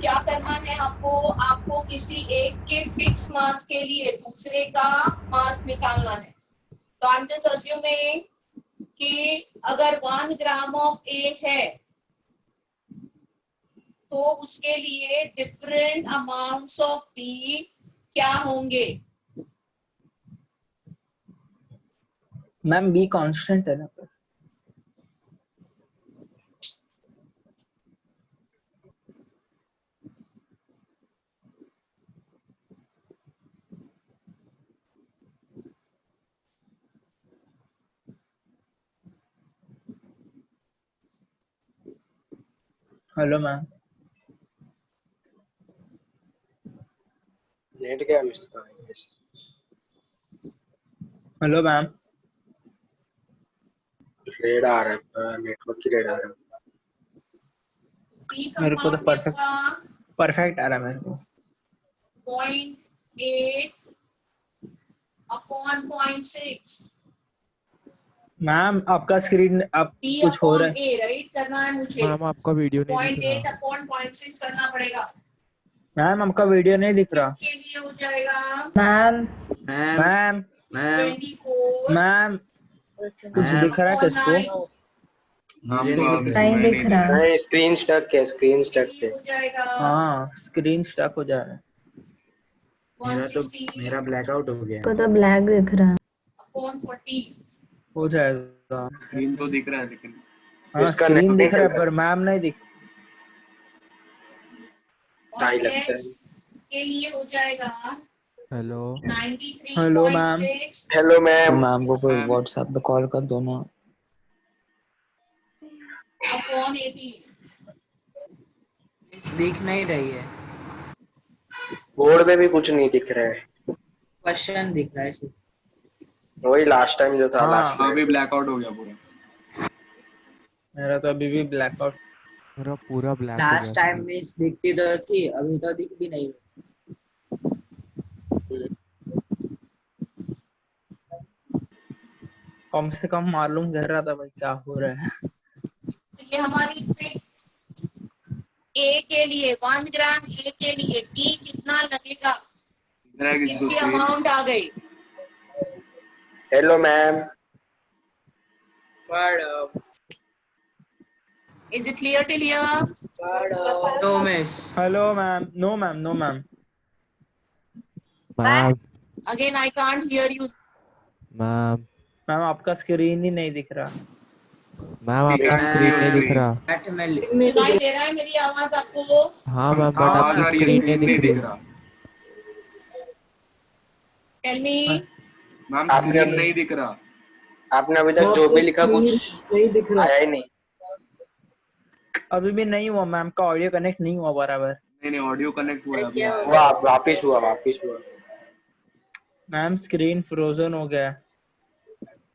A: क्या करना है आपको? आपको किसी एक के फिक्स मास के लिए दूसरे का मास निकालना है। तो आई एम जस्ट अज्यूमिंग कि अगर 1 ग्राम ऑफ ए है तो उसके लिए डिफरेंट अमाउंट्स ऑफ बी क्या होंगे?
C: मैम बी कांस्टेंट है ना? Hello ma'am.
I: नेट गया मिस्टर।
C: Hello ma'am.
I: रेड आ रहा है, नेटवर्क की रेड आ रहा है।
A: बी
C: मेरे को तो
A: कंपाउंड
C: परफेक्ट
A: का
C: परफेक्ट आ रहा है मेरे को।
A: 0.8 अपॉन 0.6
C: मैम आपका स्क्रीन आप
A: बी
C: कुछ हो रहा
A: अपॉन
C: है।
A: ए राइट करना है मुझे।
B: मैम आपका वीडियो नहीं दिख
A: 0.8
B: रहा।
A: अपॉन 0.6 करना पड़ेगा।
C: मैम आपका वीडियो नहीं दिख रहा।
A: के लिए हो जाएगा
C: ma'am
F: ma'am
C: ma'am
F: ma'am
A: 24
C: ma'am कुछ
F: मैम
C: दिख रहा है
A: अपॉन
C: किसको?
A: 9
F: मुझे नहीं दिख रहा।
J: नहीं
F: सुनाई
J: दिख रहा।
I: नहीं, स्क्रीन स्टक है, स्क्रीन
A: के
I: स्टक
A: लिए
I: है।
A: हो जाएगा
C: हाँ स्क्रीन स्टक हो जा रहा है।
F: मेरा
A: 160
F: ब्लैकआउट हो गया।
J: को तो ब्लैक दिख रहा।
A: अपॉन 40।
C: हो जाएगा।
E: स्क्रीन तो दिख रहा है लेकिन
C: हाँ
I: इसका
C: स्क्रीन
I: नेट नहीं
C: दिख रहा
I: चल
C: है पर मैम नहीं दिख।
A: और
I: ढाई लगता है।
A: एस के लिए हो जाएगा
B: हेलो
C: हेलो मैम।
A: 93.6
I: हेलो
G: तो
I: मैम।
G: मैम को कोई
E: मैम
G: व्हाट्सएप पे कॉल कर दो ना।
A: अपॉन 18।
K: दिख नहीं रही है।
I: बोर्ड में भी कुछ नहीं दिख रहा है।
K: क्वेश्चन दिख रहा है सिर्फ।
I: वही लास्ट टाइम जो था,
C: हाँ
I: लास्ट
E: अभी ब्लैकआउट हो गया पूरा।
C: मेरा तो अभी भी ब्लैकआउट।
B: मेरा पूरा ब्लैक हो गया
K: लास्ट टाइम
B: स्क्रीन।
K: मिस दिखती तो थी, अभी तो दिख भी नहीं।
C: कम से कम मालूम कर रहा था भाई क्या हो रहा है।
A: ये हमारी फिक्स ए के लिए 1 ग्राम ए के लिए बी कितना लगेगा
E: दिख रहा है किसको
A: इसकी
E: स्क्रीन?
A: अमाउंट आ गई।
I: Hello ma'am.
A: Is it clear till here?
K: No miss.
C: Hello ma'am. No ma'am no ma'am.
B: Ma'am
A: again I can't hear you.
B: Ma'am
C: ma'am आपका स्क्रीन ही नहीं दिख रहा।
B: मैम आपका
E: दिख रही
B: स्क्रीन
E: है
B: नहीं दिख
E: स्क्रीन।
B: रहा।
A: सुनाई दे रहा है मेरी आवाज आपको?
B: हाँ मैम बट
C: हाँ
E: आवाज
B: आपकी
E: आ
C: मैम।
E: रही है,
B: स्क्रीन नहीं
E: स्क्रीन नहीं
B: दिख रही।
E: दिख रहा।
A: Tell me.
E: मैम
I: आपने
E: स्क्रीन
I: अभी
E: नहीं दिख रहा।
I: आपने अभी तक जो भी लिखा कुछ
C: नहीं दिख रहा।
I: आया ही नहीं।
C: अभी भी नहीं हुआ मैम का ऑडियो कनेक्ट नहीं हुआ बराबर।
E: नहीं नहीं, ऑडियो कनेक्ट हुआ है अभी आया।
I: हुआ, वापिस हुआ, वापिस हुआ।
C: मैम स्क्रीन फ्रोजन हो गया।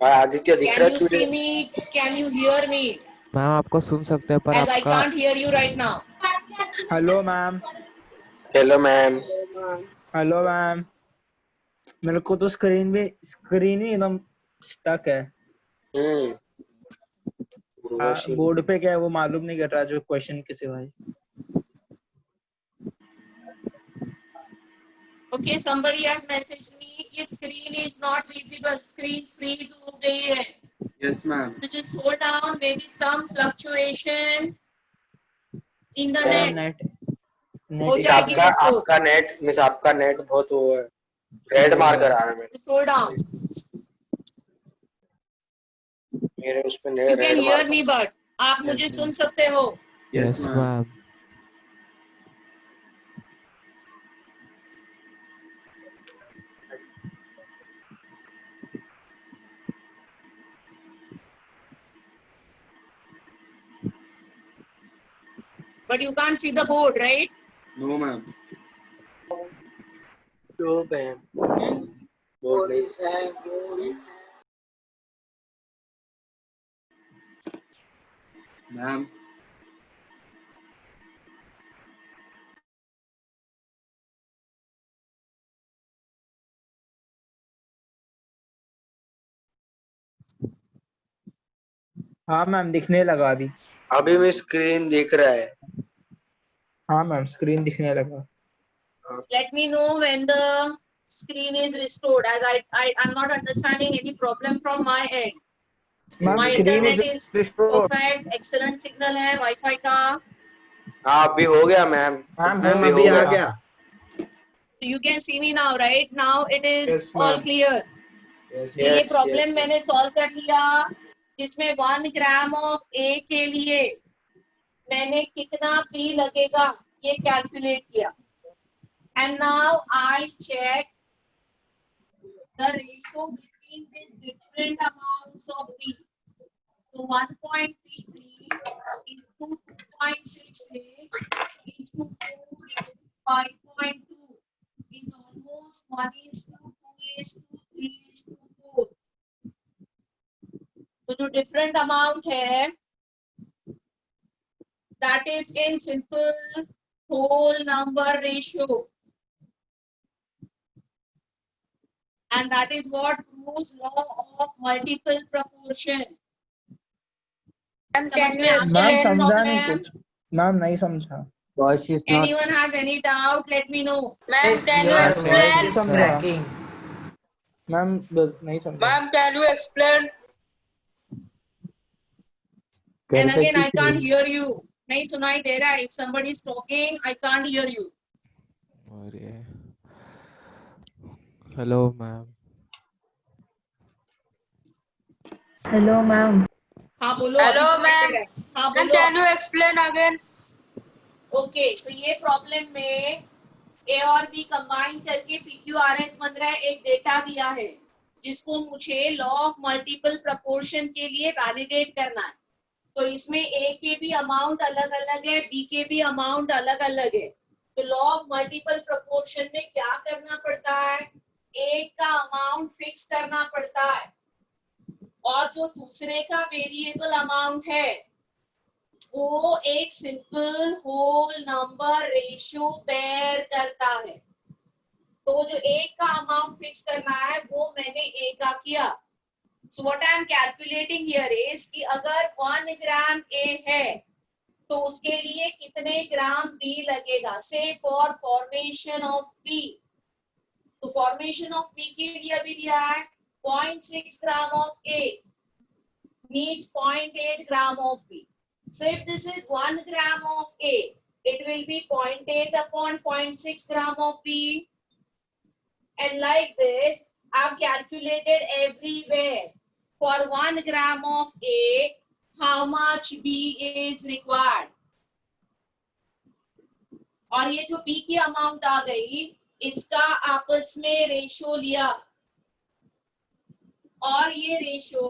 I: और आदित्य दिख
A: कैन
I: रहा
A: यू
I: है
A: सी
I: तुझे?
A: Me? Can you hear me?
B: Ma'am आपको सुन सकते हैं पर
A: एज आई
B: आपका।
A: Can't hear you right now.
C: Hello ma'am.
I: Hello ma'am.
C: Hello ma'am. मेरे को तो स्क्रीन ही एकदम स्टक है।
I: उर्वशी।
C: बोर्ड पे क्या है वो मालूम नहीं कर रहा जो क्वेश्चन के सिवाय।
A: Okay, somebody has messaged me कि screen is not visible, screen freeze हो गई है।
E: Yes ma'am.
A: So just hold down, maybe some fluctuation in the
C: ma'am
A: net
C: net
A: हो
I: मिस
A: जाएगी
I: आपका
A: रिस्टोर।
I: आपका नेट मिस आपका नेट बहुत वो है, रेड मार कर आ रहा है मेरे।
A: Just hold down.
I: मेरे उस पे
A: You can
I: रेड
A: hear
I: मार।
A: me, but आप मुझे सुन सकते हो?
B: Yes ma'am.
A: But you can't see the board, right?
E: No ma'am.
I: No ma'am. Board नहीं।
E: मैम
C: हाँ मैम दिखने लगा अभी।
I: अभी भी स्क्रीन दिख रहा है।
C: हाँ मैम स्क्रीन दिखने लगा।
A: Let me know when the screen is restored, as I'm not understanding any problem from my end.
C: Ma'am
A: My
C: screen
A: internet
C: is
A: is
C: restored.
A: perfect, excellent signal है Wi-Fi का.
I: हाँ अभी हो गया मैम।
C: मैम
F: मैम
C: हो
F: अभी आ
C: गया।
F: गया।
A: You can see me now, right? Now it is
C: Yes,
A: all
C: ma'am.
A: clear.
F: Yes,
A: ये
I: Yes,
A: प्रॉब्लम
I: yes,
A: मैंने सॉल्व कर लिया, जिसमें 1 ग्राम ऑफ ए के लिए मैंने कितना पी लगेगा ये कैलकुलेट किया. And now I check the ratio between this different amounts of P. तो 1.33 into 2.66 is to 4 is to 5.2 is almost 1 is to 2 is to 3 is to 4. तो जो डिफरेंट अमाउंट है that is in simple whole number ratio, and that is what proves law of multiple proportion.
H: Ma'am,
A: समझ
H: can
A: में
H: you
A: आ गया
C: ma'am
A: ये
C: समझा नहीं
A: problem?
C: कुछ। मैम नहीं समझा।
B: Voice is not.
A: Anyone has any doubt? Let me know.
H: Ma'am,
K: Yes,
H: can you
K: your
B: voice
K: voice
H: explain?
K: is
C: समझा।
K: cracking.
C: मैम नहीं समझा।
H: Ma'am, can you explain?
A: And again, I can't hear you. नहीं सुनाई दे रहा है. If somebody is talking, I can't hear you.
B: अरे hello ma'am.
J: Hello ma'am.
A: हाँ बोलो. अभी
H: Hello,
A: सुनाई दे
H: ma'am.
A: रहा है. हाँ
H: Ma'am,
A: बोलो.
H: can you explain again?
A: Okay, तो ये प्रॉब्लम में ए और बी कंबाइन करके PQRS बन रहा है. एक डेटा दिया है जिसको मुझे लॉ ऑफ मल्टीपल प्रपोर्शन के लिए वैलिडेट करना है. तो इसमें ए के भी अमाउंट अलग अलग है, बी के भी अमाउंट अलग अलग है. तो लॉ ऑफ मल्टीपल प्रपोर्शन में क्या करना पड़ता है? एक का अमाउंट फिक्स करना पड़ता है और जो दूसरे का वेरिएबल अमाउंट है वो एक simple whole number ratio pair करता है. तो जो एक का अमाउंट फिक्स करना है वो मैंने ए का किया. So what I am calculating here is कि अगर 1 ग्राम A है तो उसके लिए कितने ग्राम B लगेगा. Say for formation of B. तो formation of B के लिए अभी दिया है 0.6 ग्राम of A needs 0.8 gram of B. So if this is 1 gram of A, it will be 0.8 upon 0.6 gram of B. And like this, I've calculated everywhere. For 1 gram of A, how much B is required. और ये जो B की amount आ गई, इसका आपस में ratio लिया और ये ratio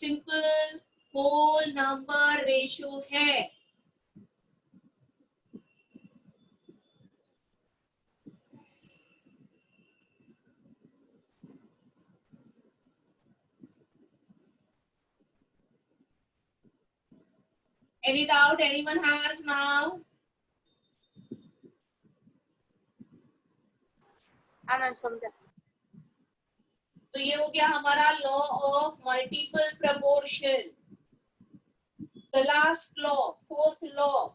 A: simple whole number ratio है. Any doubt anyone has now?
H: हाँ मैम समझा.
A: तो ये हो गया हमारा law of multiple proportion. The last law, fourth law.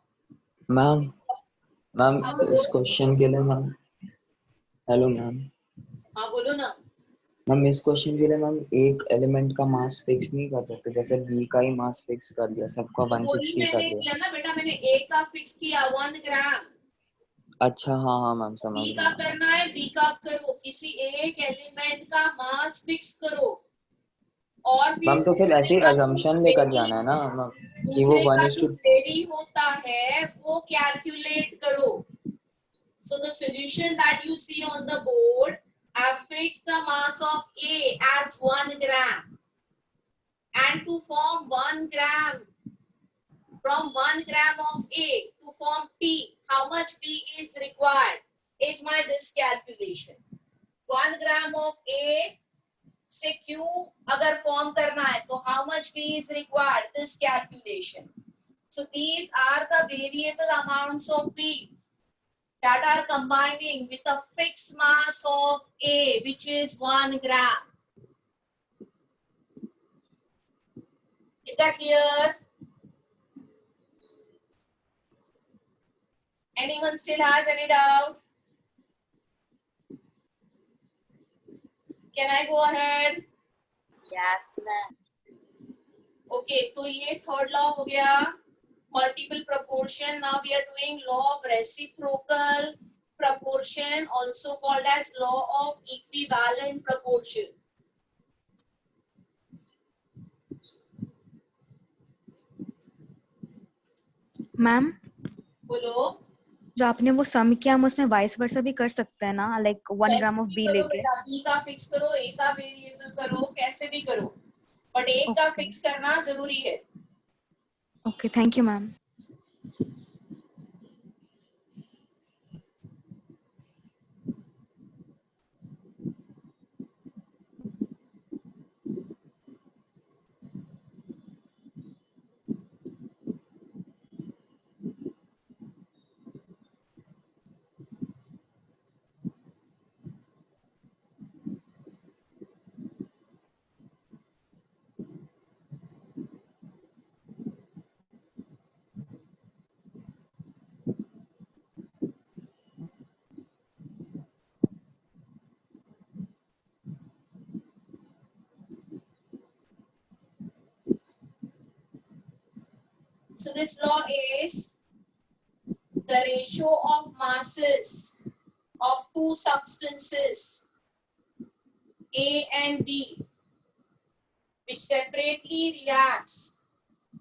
G: Ma'am इस क्वेश्चन के लिए मैम. Hello ma'am.
A: हाँ बोलो ना.
G: मैम इस क्वेश्चन के लिए मैम एक एलिमेंट का मास फिक्स नहीं कर सकते, जैसे बी का ही मास फिक्स कर दिया, सबका
A: वही
G: 160 कर
A: मैंने
G: दिया.
A: किया ना बेटा. मैंने ए का फिक्स किया 1 ग्राम.
G: अच्छा हाँ मैम समझ
A: बी
G: रहा
A: का
G: हूँ.
A: करना है, बी का करो. किसी एक एलिमेंट का मास फिक्स करो और फिर
G: मैम तो फिर ऐसे ही
A: दूसरे का
G: अजम्पशन लेकर जाना है ना मैम कि वो
A: दूसरे का
G: 1
A: जो वेरी होता है वो कैलकुलेट करो. So the solution that you see on the board, I've fixed the mass of A as 1 gram. And to form 1 gram, from 1 gram of A to form P, how much P is required is my this calculation. 1 gram of A से Q अगर form करना है तो how much P is required, this calculation. So these are the variable amounts of P that are combining with a fixed mass of A, which is 1 gram. Is that clear? Anyone still has any doubt? Can I go ahead?
H: Yes, ma'am.
A: Okay, तो ये third law हो गया. Multiple proportion. Now we are doing law of reciprocal proportion, also called as law of equivalent proportion.
J: Ma'am
A: बोलो.
J: जो आपने वो सम किया हम उसमें वाइस वर्सा भी कर सकते हैं ना, लाइक 1 ग्राम ऑफ बी
A: करो
J: लेके.
A: बेटा, बी का फिक्स करो, ए का वेरिएबल करो, कैसे भी करो, बट ए का फिक्स करना जरूरी है.
J: Okay, thank you ma'am.
A: So this law is the ratio of masses of two substances A and B, which separately reacts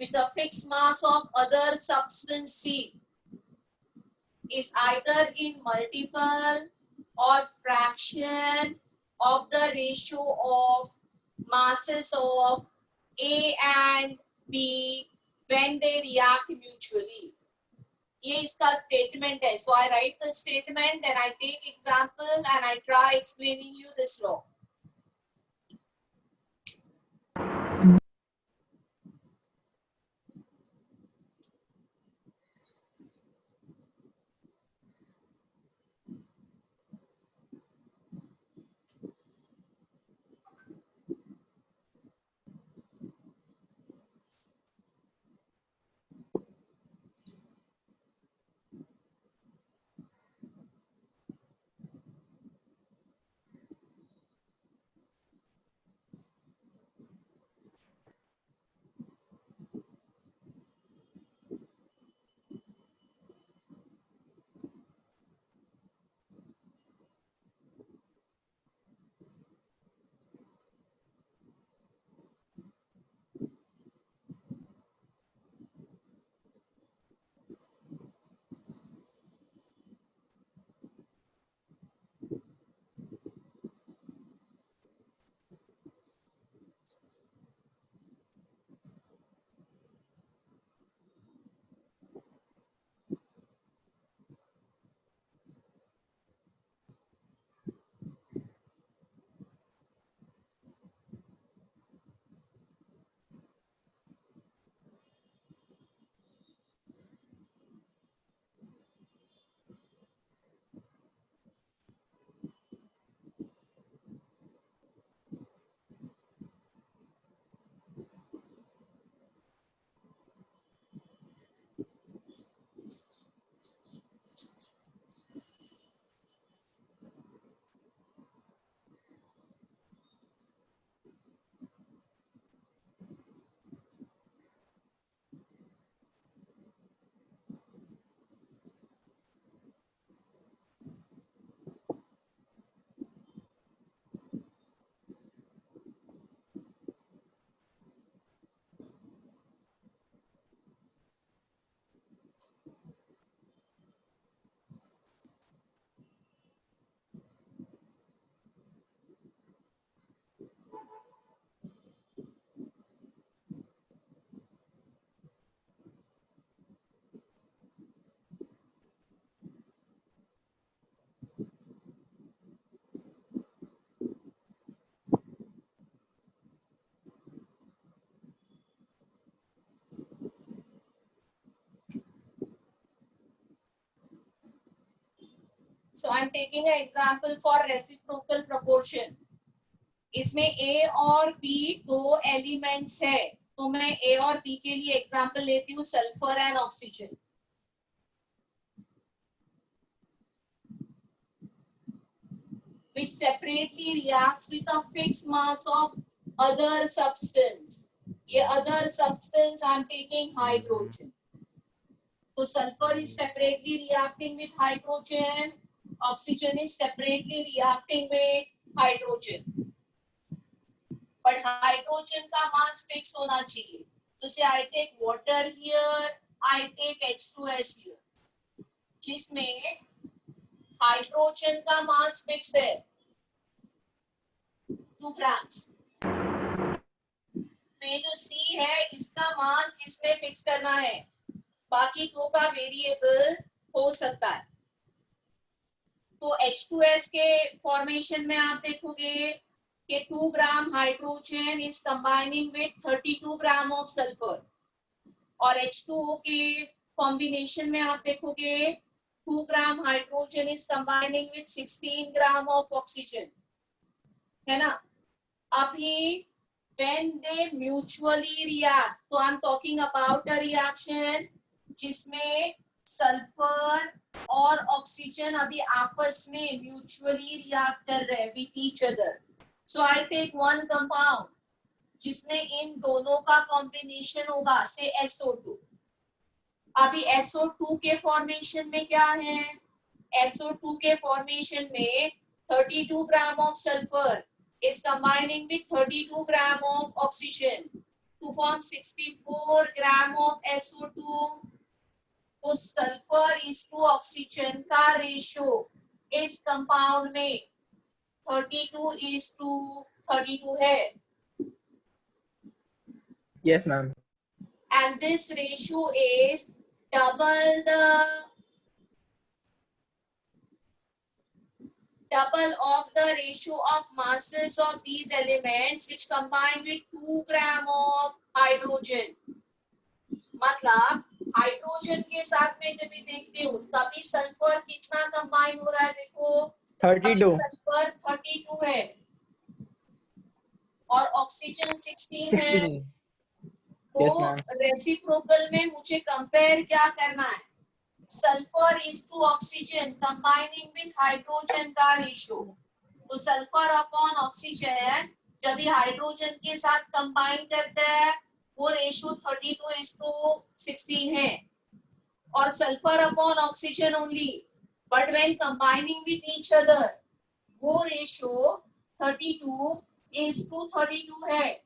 A: with a fixed mass of other substance C, is either in multiple or fraction of the ratio of masses of A and B when they react mutually. ये इसका statement है. So I write the statement and I take example and I try explaining you this law. So I'm taking an example for reciprocal proportion. इसमें A और B दो elements है. तो मैं ए और बी के लिए एग्जांपल लेती हूँ, sulphur and oxygen. which separately reacts with a fixed mass of other substance. ये other substance I'm taking hydrogen. So sulfur is separately reacting with hydrogen. Oxygen is separately reacting with hydrogen. But hydrogen का mass fix होना चाहिए. So say I take water here, I take H2S here, जिसमें hydrogen का mass fix है 2 grams. तो ये जो C है इसका मास इसमें फिक्स करना है, बाकी दो का वेरिएबल हो सकता है। तो H2S के फॉर्मेशन में आप देखोगे कि 2 gram hydrogen is combining with 32 gram of sulphur, और H2O के कॉम्बिनेशन में आप देखोगे 2 gram hydrogen is combining with 16 gram of oxygen, है ना। अभी when they mutually react, तो I'm talking about a reaction जिसमें सल्फर और ऑक्सीजन अभी आपस में म्यूचुअली रिएक्ट कर रहे हैं with each other. So I take one compound जिसमें इन दोनों का कॉम्बिनेशन होगा से SO2। अभी SO2 के फॉर्मेशन में क्या है, SO2 के फॉर्मेशन में 32 gram of sulphur is combining with 32 gram of oxygen to form 64 gram of SO2. तो सल्फर इस टू ऑक्सीजन का रेशियो इस कंपाउंड में 32:32 है।
C: Yes, ma'am.
A: And this ratio is double of the ratio of masses of these elements which combine with 2 gram of hydrogen. मतलब hydrogen के साथ में जब भी देखती हूँ तभी सल्फर कितना कंबाइन हो रहा है, देखो
C: 32
A: सल्फर 32 है और ऑक्सीजन 16 है।
C: 16.
A: तो
C: Yes, ma'am.
A: रेसिप्रोकल में मुझे कंपेयर क्या करना है, sulphur is to oxygen combining with hydrogen का रेशियो। तो सल्फर अपॉन ऑक्सीजन जब ये हाइड्रोजन के साथ कंबाइन करता है वो रेशियो 32:16 है, और sulphur upon oxygen only, but when combining with each other वो रेशियो 32:32 है।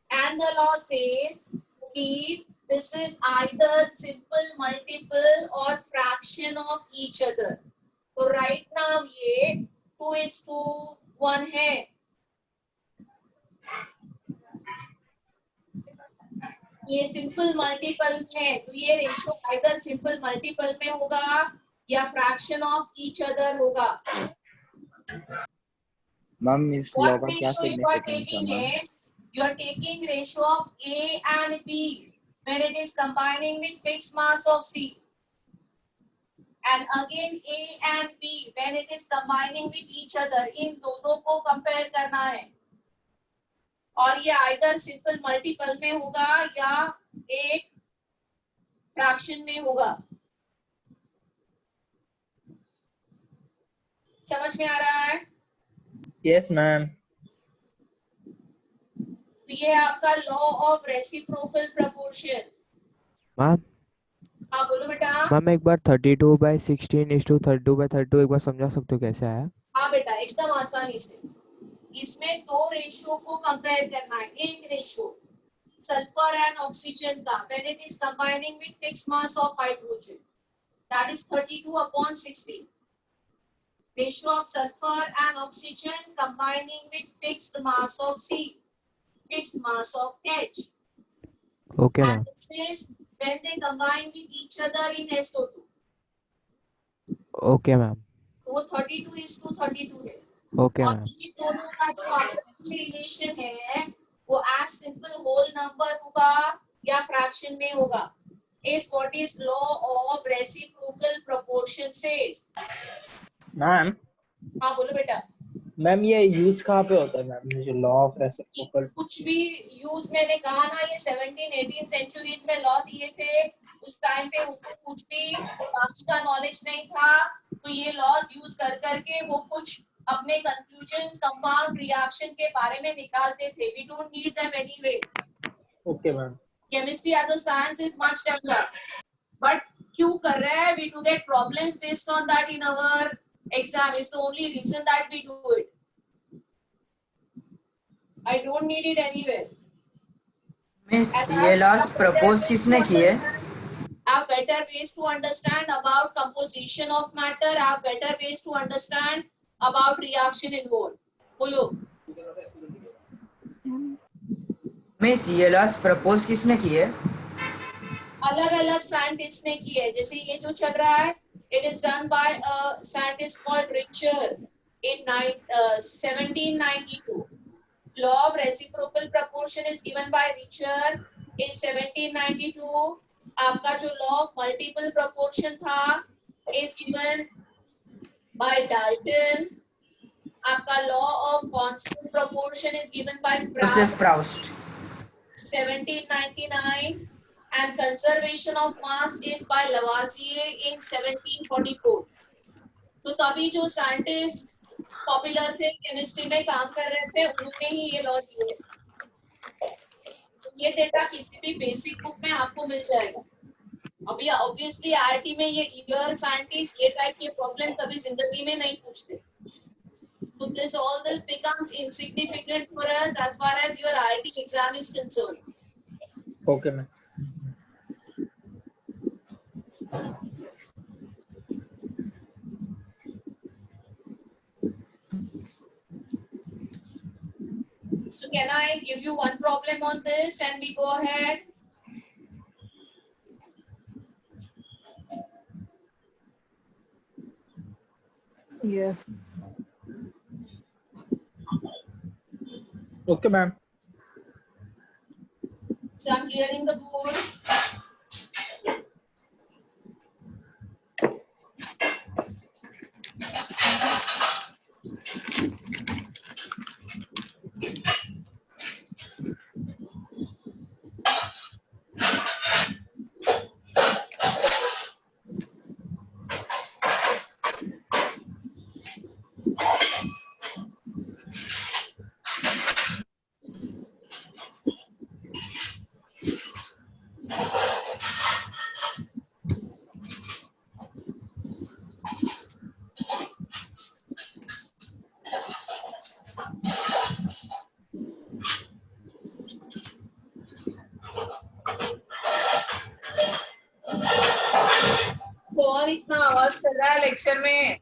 A: And the law says कि this is either simple, multiple or fraction of each other. तो right now ये 2:1 है। ये सिंपल मल्टीपल में है, तो ये रेशियो आइदर सिंपल मल्टीपल में होगा या फ्रैक्शन ऑफ ईच अदर होगा।
G: मैम इस लॉ
A: What
G: का क्या
A: ratio you are
G: सिग्निफिकेंस है
A: taking
G: ma'am?
A: is you are taking ratio of A and B when it is combining with fixed mass of C, and again A and B when it is combining with each other. इन दोनों को compare करना है और ये either simple multiple में होगा या एक फ्रैक्शन में होगा। समझ में आ रहा है?
C: Yes, ma'am.
A: तो ये आपका law of reciprocal proportion.
B: Ma'am
A: हाँ बोलो बेटा।
B: मैम एक बार 32/16:32/32 एक बार समझा सकते हो कैसे आया?
A: हाँ बेटा एकदम आसानी से। इसमें दो रेशियो को कंपेयर करना है, एक रेशियो सल्फर एंड ऑक्सीजन का when it is combining with fixed mass of hydrogen, that is 32/16। Ratio of sulphur and oxygen combining with fixed mass of C, fixed mass of H.
B: Okay,
A: and
B: ma'am.
A: this is when they combine with each other in SO2.
B: Okay, ma'am.
A: तो 32:32 है।
B: Okay,
A: और
B: ma'am.
A: ये दोनों का जो आपकी relation है वो एज सिंपल होल नंबर होगा या फ्रैक्शन में होगा। Is what is law of reciprocal proportion says.
C: Ma'am,
A: हाँ बोलो बेटा।
C: मैम ये यूज कहाँ पे होता है मैम, ये जो लॉ ऑफ रेसिप्रोकल?
A: कुछ भी यूज, मैंने कहा ना, ये 17-18 सेंचुरीज में लॉ दिए थे। उस टाइम पे उनको कुछ भी बाकी का नॉलेज नहीं था, तो ये लॉज यूज कर करके वो कुछ अपने कंक्लूजन्स कंपाउंड रिएक्शन के बारे में निकालते थे। We don't need them anyway.
C: Okay ma'am.
A: Chemistry as a science is much developed, but क्यों कर रहे हैं? We do get problems based on that in our exam, is the only reason that we do it. I don't need it anywhere.
K: Miss ये laws propose किसने किए?
A: Have better ways to understand about composition of matter. Have better ways to understand about reaction involved. बोलो।
K: Miss ये laws propose किसने किए?
A: अलग-अलग scientist ने किए। जैसे ये जो चल रहा है, it is done by a scientist called Richter in 1792. Law of reciprocal proportion is given by Richter in 1792. आपका जो law of multiple proportion था is given by Dalton. आपका law of constant proportion is given by
K: Proust
A: 1799, and conservation of mass is by Lavoisier in 1744. तो तभी जो scientist popular थे, chemistry में काम कर रहे थे, उन्होंने ही ये लॉ दिए। तो ये डेटा किसी भी बेसिक बुक में आपको मिल जाएगा। अभी ऑब्वियसली आईआईटी में ये ईयर साइंटिस्ट ये टाइप के प्रॉब्लम कभी जिंदगी में नहीं पूछते। So all this becomes insignificant for us as far as your IIT exam is concerned.
C: Okay ma'am.
A: So can I give you one problem on this and we go ahead?
L: Yes.
C: Okay ma'am.
A: So I'm clearing the board. कौन इतना आवाज कर रहा है lecture में?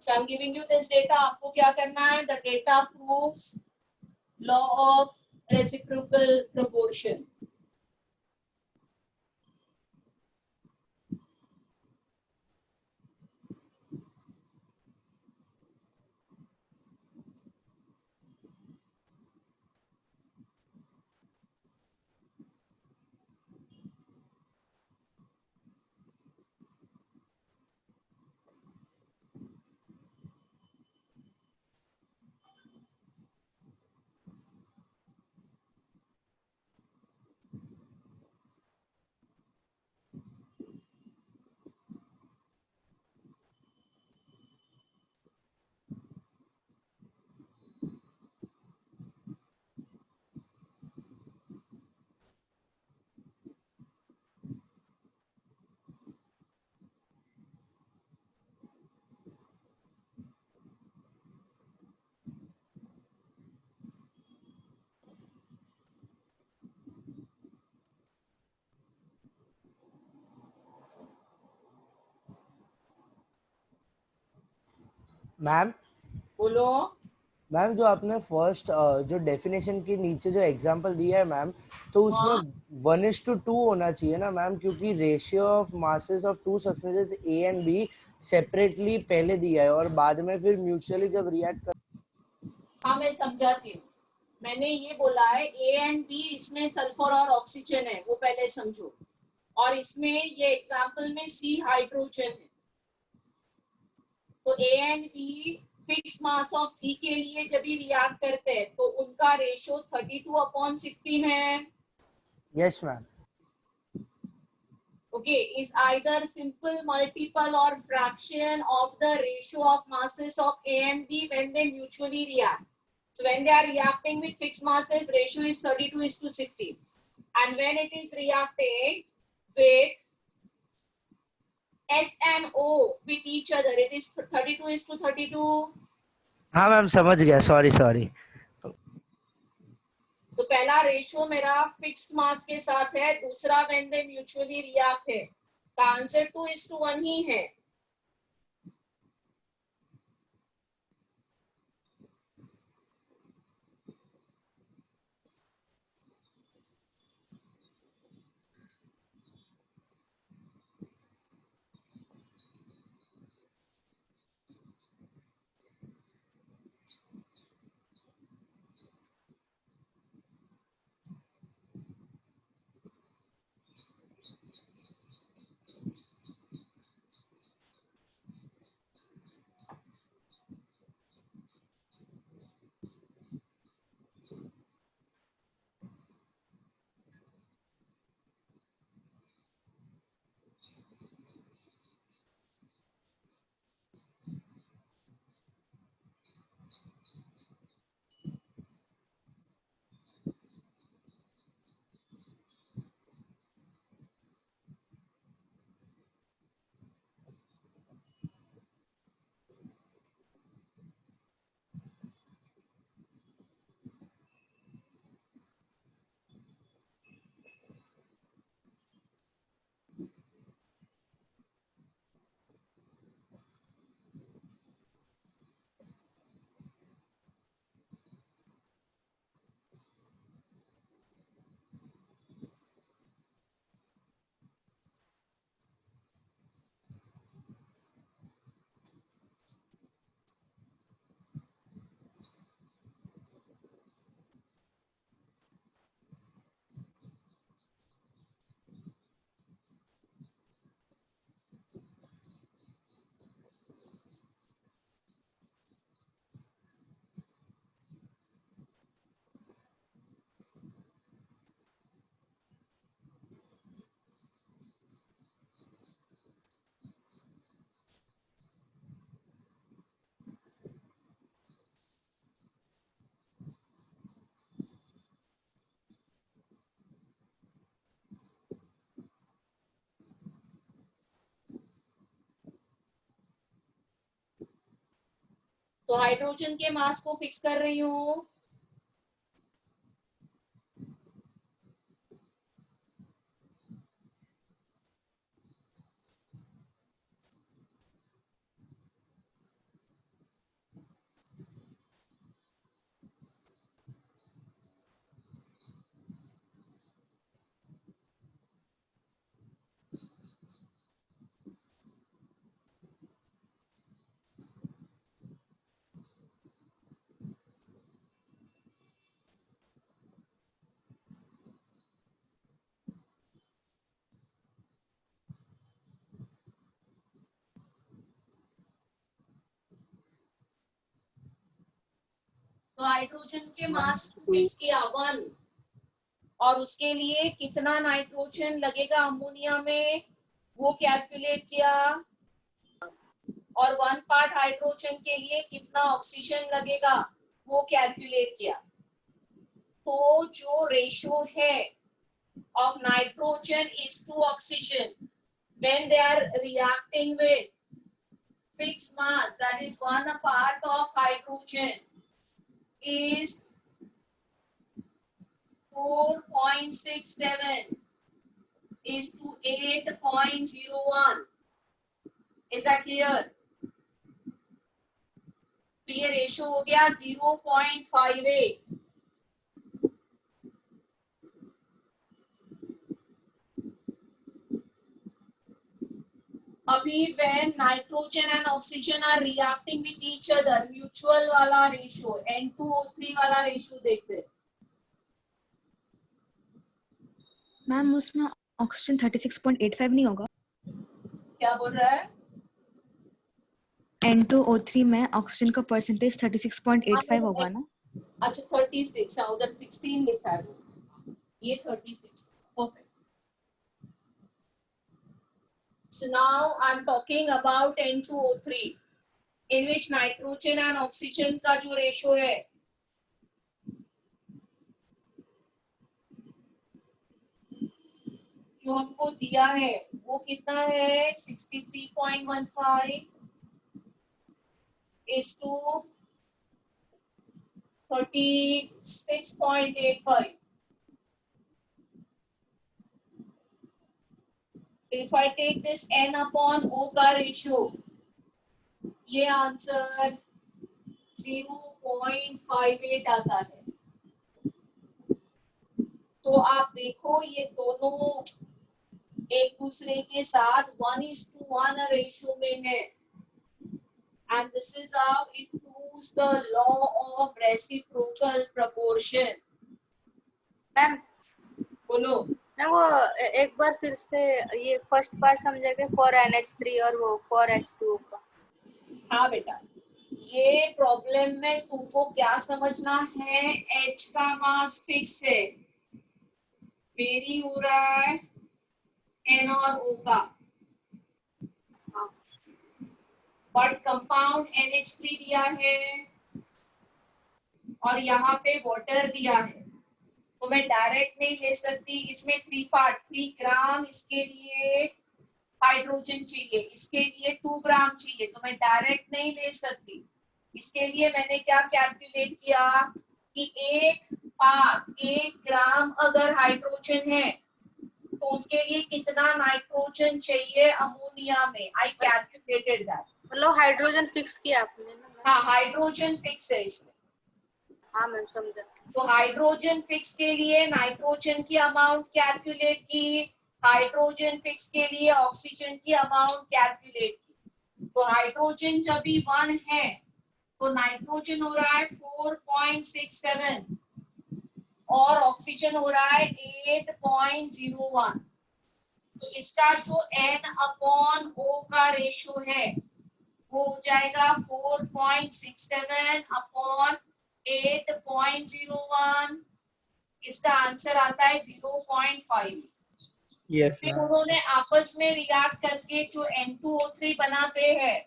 A: So I'm giving you this data. आपको क्या करना है? The data proves law of reciprocal proportion.
L: Ma'am
A: बोलो।
L: मैम जो आपने फर्स्ट जो डेफिनेशन के नीचे जो एग्जांपल दिया है मैम, तो
A: हाँ?
L: उसमें 1:2 होना चाहिए ना मैम, क्योंकि ratio of masses of to substances A and B separately पहले दिया है और बाद में फिर म्यूचुअली जब रिएक्ट कर।
A: हाँ मैं समझाती हूँ। मैंने ये बोला है ए एंड बी, इसमें सल्फर और ऑक्सीजन है, वो पहले समझो। और इसमें ये एग्जांपल में सी हाइड्रोजन है। तो A and B fix mass of C के लिए जब भी रिएक्ट करते हैं तो उनका रेशियो 32/16 है।
L: Yes ma'am.
A: Okay, is either simple, multiple or fraction of the ratio of masses of A and B when they mutually react. So when they are reacting with fixed masses, ratio is 32:16. And when it is reacting with S and O with each other, it is 32:32.
L: हाँ ma'am समझ गया, sorry.
A: तो पहला ratio मेरा fixed mass के साथ है, दूसरा व्हेन दे म्यूचुअली रिएक्ट है। तो आंसर 2:1 ही है। तो हाइड्रोजन के मास को फिक्स कर रही हूँ। तो हाइड्रोजन के मास को फिक्स किया 1, और उसके लिए कितना नाइट्रोजन लगेगा अमोनिया में वो कैलकुलेट किया, और 1 पार्ट हाइड्रोजन के लिए कितना ऑक्सीजन लगेगा वो कैलकुलेट किया। तो जो रेशियो है of nitrogen is to oxygen when they are reacting with fixed mass, that is 1 part of hydrogen is 4.67 is to 8.01. Is that clear? तो ये रेशो हो गया 0.58। अभी when nitrogen and oxygen are reacting with each other, mutual वाला ratio N2O3 वाला ratio देखते हैं।
J: Ma'am उसमें ऑक्सीजन 36.85 नहीं होगा?
A: क्या बोल रहा है?
J: N2O3 में ऑक्सीजन का परसेंटेज 36.85 होगा ना?
A: अच्छा 36, हाँ उधर 16 लिखा है, ये 36। Perfect. So now I'm talking about N2O3 in which nitrogen and oxygen का जो रेशो है जो हमको दिया है वो कितना है 63.15 is to 36.85। If I take this N upon O का रेशियो, ये आंसर 0.58 आता है। तो आप देखो ये दोनों एक दूसरे के साथ 1:1 रेशियो में है, and this is how it proves the law of reciprocal proportion।
H: Ma'am
A: बोलो
H: ना वो एक बार फिर से ये फर्स्ट पार्ट समझेंगे फॉर NH3 और वो फॉर H2O का।
A: हाँ बेटा, ये प्रॉब्लम में तुमको क्या समझना है, H का मास फिक्स है, वेरी हो रहा है N और O का, बट कंपाउंड NH3 दिया है और यहाँ पे वाटर दिया है, तो मैं डायरेक्ट नहीं ले सकती। इसमें 3 पार्ट, 3 ग्राम इसके लिए हाइड्रोजन चाहिए, इसके लिए 2 ग्राम चाहिए, तो मैं डायरेक्ट नहीं ले सकती। इसके लिए मैंने क्या कैलकुलेट किया कि 1 ग्राम अगर हाइड्रोजन है तो उसके लिए कितना नाइट्रोजन चाहिए अमोनिया में। I calculated that.
H: मतलब हाइड्रोजन फिक्स किया आपने ना?
A: हाँ हाइड्रोजन फिक्स है इसमें।
H: हाँ मैम समझा।
A: तो हाइड्रोजन फिक्स के लिए नाइट्रोजन की अमाउंट कैलकुलेट की, हाइड्रोजन फिक्स के लिए ऑक्सीजन की अमाउंट कैलकुलेट की। तो हाइड्रोजन जब भी 1 है तो नाइट्रोजन हो रहा है 4.67 और ऑक्सीजन हो रहा है 8.01। तो इसका जो N/O का रेशो है वो हो जाएगा 4.67 अपॉन 8.01। इसका आंसर आता है 0.5।
C: यस
A: फिर
C: मैम।
A: उन्होंने आपस में रिएक्ट करके जो N2O3 बनाते हैं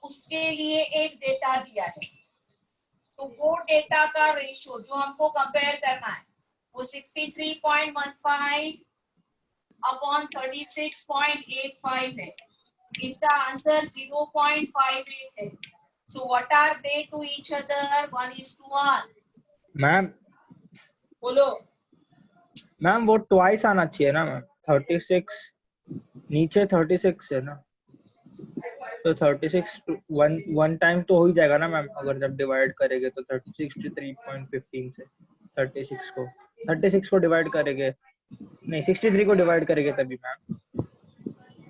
A: उसके लिए एक डेटा दिया है, तो वो डेटा का रेशियो जो हमको कंपेयर करना है वो 63.15 अपॉन 36.85 है। इसका आंसर 0.58 है। So what are they to each other? 1:1।
C: Ma'am
A: बोलो
C: मैम वो ट्वाइस आना चाहिए ना मैम। 36 नीचे 36 है ना, तो 36 वन टाइम तो हो ही जाएगा ना मैम। अगर जब डिवाइड करेंगे तो 63.15 से 36 को डिवाइड करेंगे, नहीं 63 को डिवाइड करेंगे तभी मैम।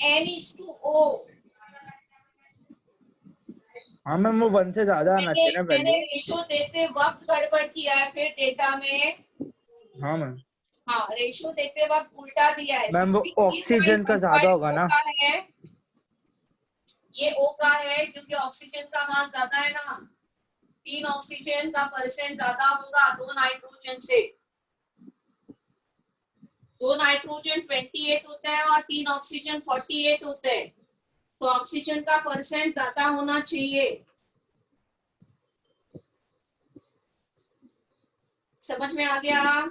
A: N/O।
C: हाँ मैम वो 1 से ज्यादा आना चाहिए ना
A: मैंने
C: वैल्यू।
A: रेशो देते वक्त गड़बड़ किया है फिर डेटा में।
C: हाँ मैम।
A: हाँ रेशो देते वक्त उल्टा दिया है।
C: मैम वो ऑक्सीजन का ज्यादा होगा ना।
A: है ये O का है क्योंकि ऑक्सीजन का मास ज्यादा है ना, 3 ऑक्सीजन का परसेंट ज्यादा होगा 2 नाइट्रोजन से। 2 नाइट्रोजन 28 होता है और 3 ऑक्सीजन 48 होते हैं, तो ऑक्सीजन का परसेंट ज्यादा होना चाहिए। समझ में आ गया?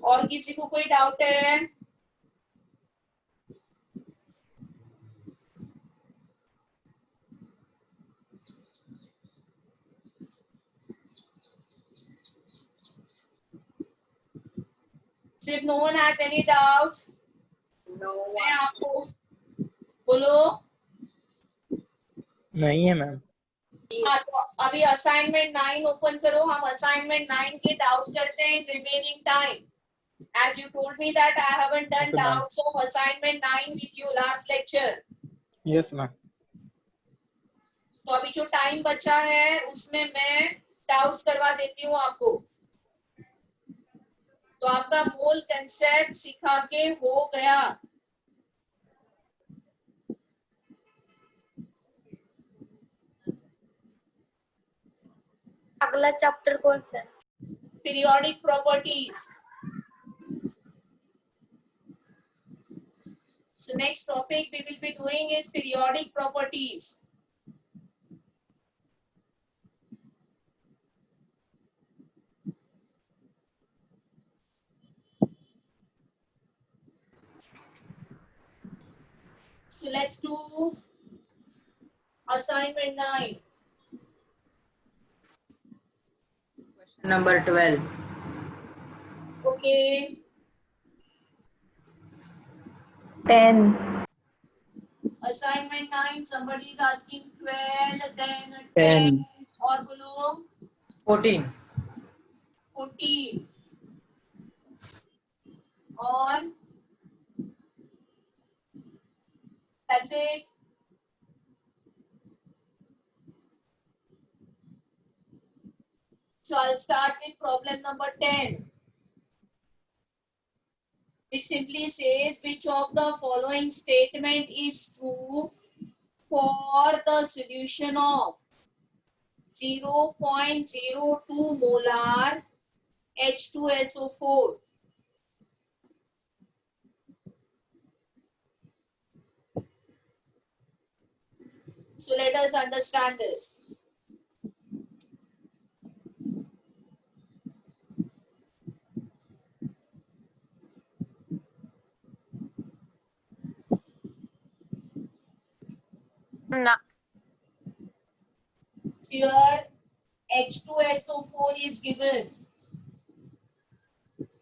A: और किसी को कोई डाउट है? If no one has any doubt, मैं आपको बोलो।
C: नहीं है मैम।
A: हाँ, तो अभी असाइनमेंट 9 ओपन करो। हम असाइनमेंट 9 के डाउट करते हैं remaining time. As you told me that I haven't done
C: Okay, ma'am.
A: doubts of assignment 9 with you last lecture.
C: Yes ma'am.
A: तो अभी जो टाइम बचा है उसमें मैं डाउट्स करवा देती हूँ आपको। तो आपका मोल कंसेप्ट सिखा के हो गया।
H: अगला चैप्टर कौन सा है?
A: Periodic properties. So next topic we will be doing is periodic properties. So let's do assignment 9.
K: Question number 12.
A: Okay.
J: 10.
A: Assignment 9. Somebody is asking 12, then
C: 10
A: और बोलो
K: 14.
A: 14 और that's it. So I'll start with problem number 10. It simply says which of the following statement is true for the solution of 0.02 molar H2SO4. So let us understand this.
D: ना
A: Here H2SO4 is given.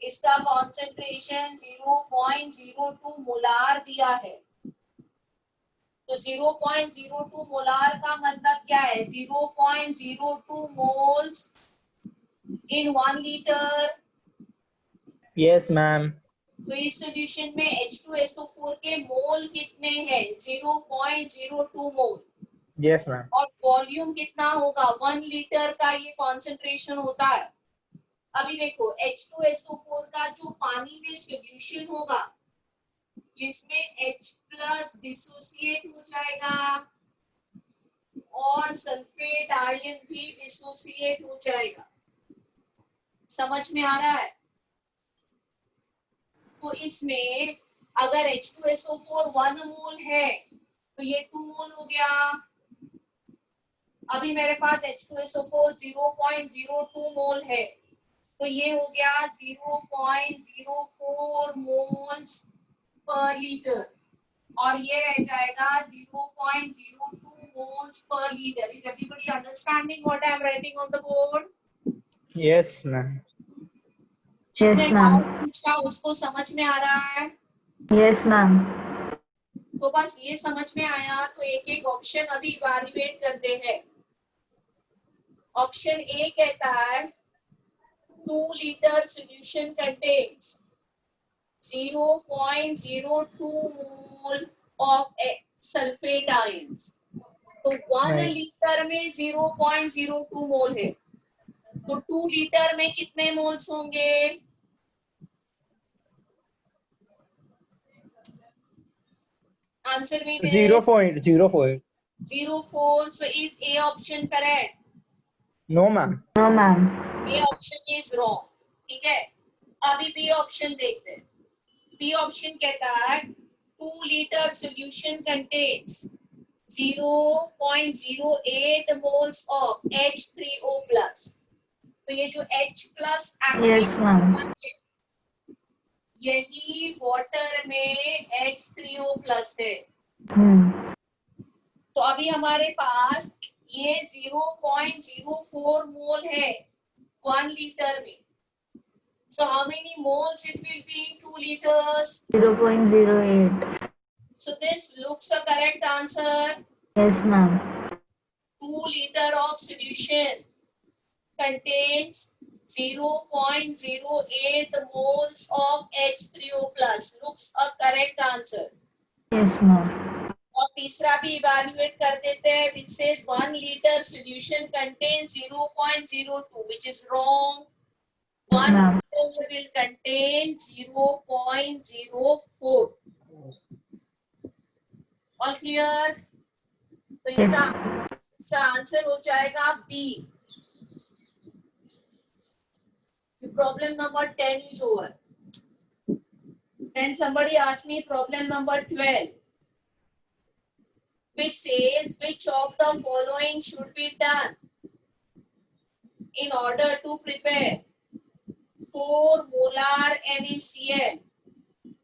A: इसका concentration 0.02 molar दिया है। तो 0.02 molar का मतलब क्या है? 0.02 moles इन 1 litre.
C: Yes ma'am.
A: तो इस सॉल्यूशन में H2SO4 के मोल कितने हैं? 0.02 मोल।
C: Yes ma'am.
A: और वॉल्यूम कितना होगा? 1 लीटर का ये कॉन्सेंट्रेशन होता है। अभी देखो H2SO4 का जो पानी में सॉल्यूशन होगा जिसमें H+ डिसोसिएट हो जाएगा और सल्फेट आयन भी डिसोसिएट हो जाएगा। समझ में आ रहा है? तो इसमें अगर H2SO4 1 मोल है तो ये 2 मोल हो गया। अभी मेरे पास H2SO4 0.02 मोल है तो ये हो गया 0.04 मोल्स पर लीटर और ये रह जाएगा 0.02 moles per liter. Is everybody understanding what I am writing on the board?
C: Yes ma'am.
A: जिसने
J: Yes, ma'am.
A: डाउट पूछा उसको समझ में आ रहा है?
J: Yes, ma'am.
A: तो बस ये समझ में आया तो एक एक ऑप्शन अभी इवैल्यूएट करते हैं। ऑप्शन ए कहता है 2 litre solution contains 0.02 mole of sulphate ions. तो 1 लीटर में 0.02 मोल है तो 2 लीटर में कितने मोल्स होंगे? आंसर में
C: 0.04।
A: 04. So is A option correct?
C: No ma'am.
J: No, ma'am.
A: A option is wrong. ठीक है, अभी B ऑप्शन देखते हैं। B ऑप्शन कहता है 2 litre solution contains 0.08 moles of H3O+. तो ये जो H+
J: Yes, ma'am.
A: यही वाटर में H3O+ है। तो अभी हमारे पास ये 0.04 मोल है 1 लीटर में। So how many moles it will be in 2 liters?
M: 0.08.
A: So this looks a correct answer.
M: Yes, ma'am.
A: 2 liter of solution contains 0.08 moles of H3O plus. Looks a correct answer.
M: Yes, ma'am.
A: और तीसरा भी evaluate कर देते हैं, which says 1 liter solution contains 0.02, which is wrong. 1 liter will contain 0.04. All clear? तो इसका answer हो जाएगा B. Problem number 10 is over. Then somebody asked me problem number 12, which says which of the following should be done in order to prepare 4 molar NaCl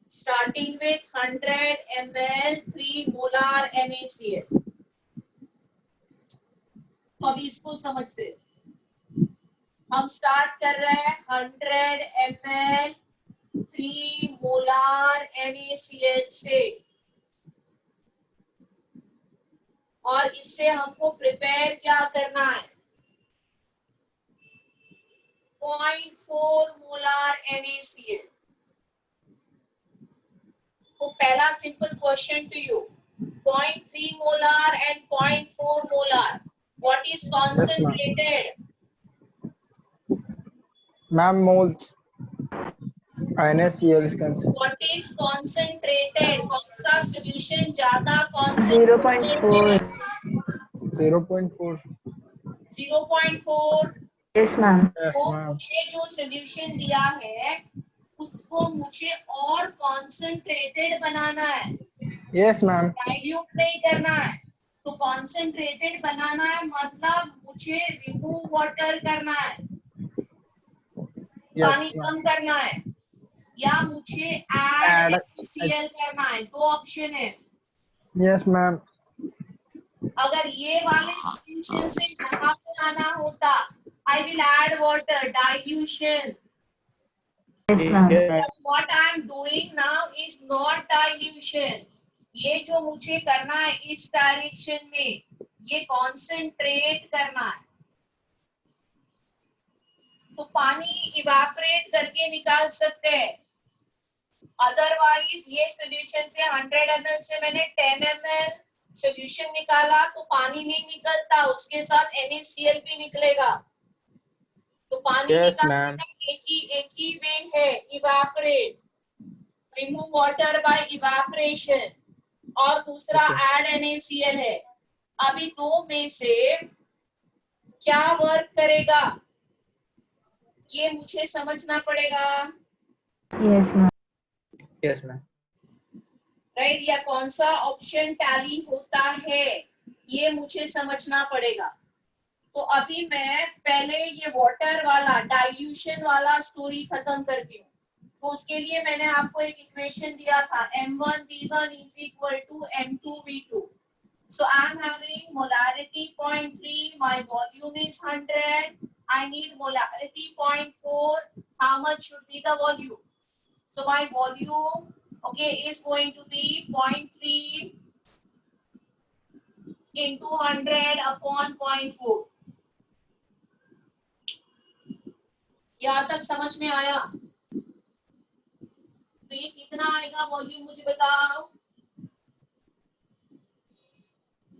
A: starting with 100 ml 3 molar NaCl. तो अभी इसको समझते हैं. हम start कर रहे हैं 100 ml 3 molar NaCl से, और इससे हमको प्रिपेयर क्या करना है? 0.4 मोलार NaCl. तो पहला simple question to you, 0.3 molar and 0.4 molar, what is concentrated?
C: Ma'am, moles. NaCl is concentrated.
A: What is concentrated? कौन सा solution ज्यादा
M: 0.4.
C: 0.4.
A: 0.4.
M: Yes, ma'am.
C: Yes,
A: तो
C: ma'am.
A: मुझे जो solution दिया है उसको मुझे और concentrated बनाना है.
C: Yes, ma'am.
A: Dilute नहीं करना है. तो concentrated बनाना है मतलब मुझे remove water करना है, पानी
C: Yes, ma'am.
A: कम करना है, या मुझे add NaCl करना है. 2 ऑप्शन है.
C: Yes, ma'am.
A: अगर ये वाले सॉल्यूशन से यहाँ पे आना होता, I will add water, dilution.
M: Yes, ma'am.
A: What I am doing now is not dilution. ये जो मुझे करना है इस डायरेक्शन में, ये कॉन्सेंट्रेट करना है. तो पानी इवेपोरेट करके निकाल सकते हैं. अदरवाइज ये सॉल्यूशन से 100 ml से मैंने 10 ml सॉल्यूशन निकाला तो पानी नहीं निकलता, उसके साथ NaCl भी निकलेगा. तो पानी निकालने का एक ही वे है, evaporate, remove water bye evaporation, और दूसरा ऐड NaCl है. अभी 2 में से क्या वर्क करेगा ये मुझे समझना पड़ेगा.
M: Yes, ma'am.
C: Yes, ma'am.
A: Right, या कौन सा ऑप्शन टैली होता है ये मुझे समझना पड़ेगा. तो अभी मैं पहले ये वाटर वाला डाइल्यूशन वाला स्टोरी खत्म करती हूँ. तो उसके लिए मैंने आपको एक इक्वेशन दिया था, M1V1 is equal to M2V2. So I am having molarity 0.3, my volume is 100, I need molarity 0.4, how much should be the volume? So my volume, okay, is going to be 0.3 into 100 upon 0.4. यहाँ तक समझ में आया? तो ये कितना आएगा volume मुझे बताओ?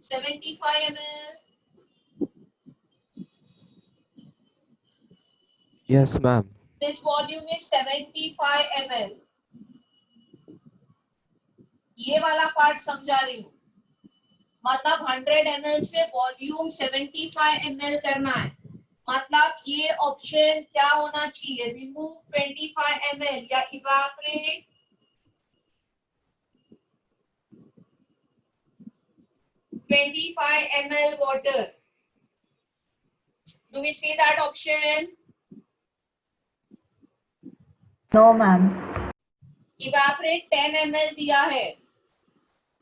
A: 75 ml.
B: Yes, ma'am.
A: This volume is 75 ml. ये वाला पार्ट समझा रही हूँ. मतलब 100 ml से वॉल्यूम 75 ml करना है. मतलब ये ऑप्शन क्या होना चाहिए? रिमूव 25 ml या evaporate 25 ml water. Do we see that option?
M: No, ma'am.
A: Evaporate 10 ml दिया है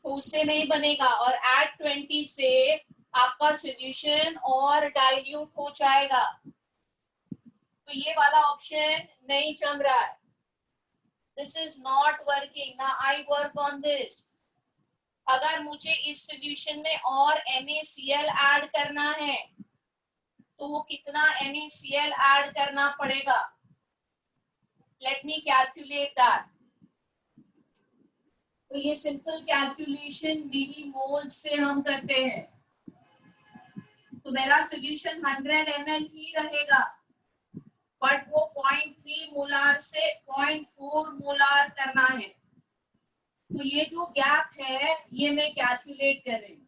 A: तो उससे नहीं बनेगा, और एट 20 से आपका सॉल्यूशन और डाइल्यूट हो जाएगा. तो ये वाला ऑप्शन नहीं चल रहा है. This is not working. Now I work on this. अगर मुझे इस सॉल्यूशन में और NaCl ऐड करना है तो वो कितना NaCl ऐड करना पड़ेगा? Let me calculate that. तो ये सिंपल कैलकुलेशन मिलीमोल से हम करते हैं. तो मेरा सॉल्यूशन 100 ml ही रहेगा, बट वो 0.3 मोलार से 0.4 मोलार करना है. तो ये जो गैप है ये मैं कैलकुलेट कर रही हूँ.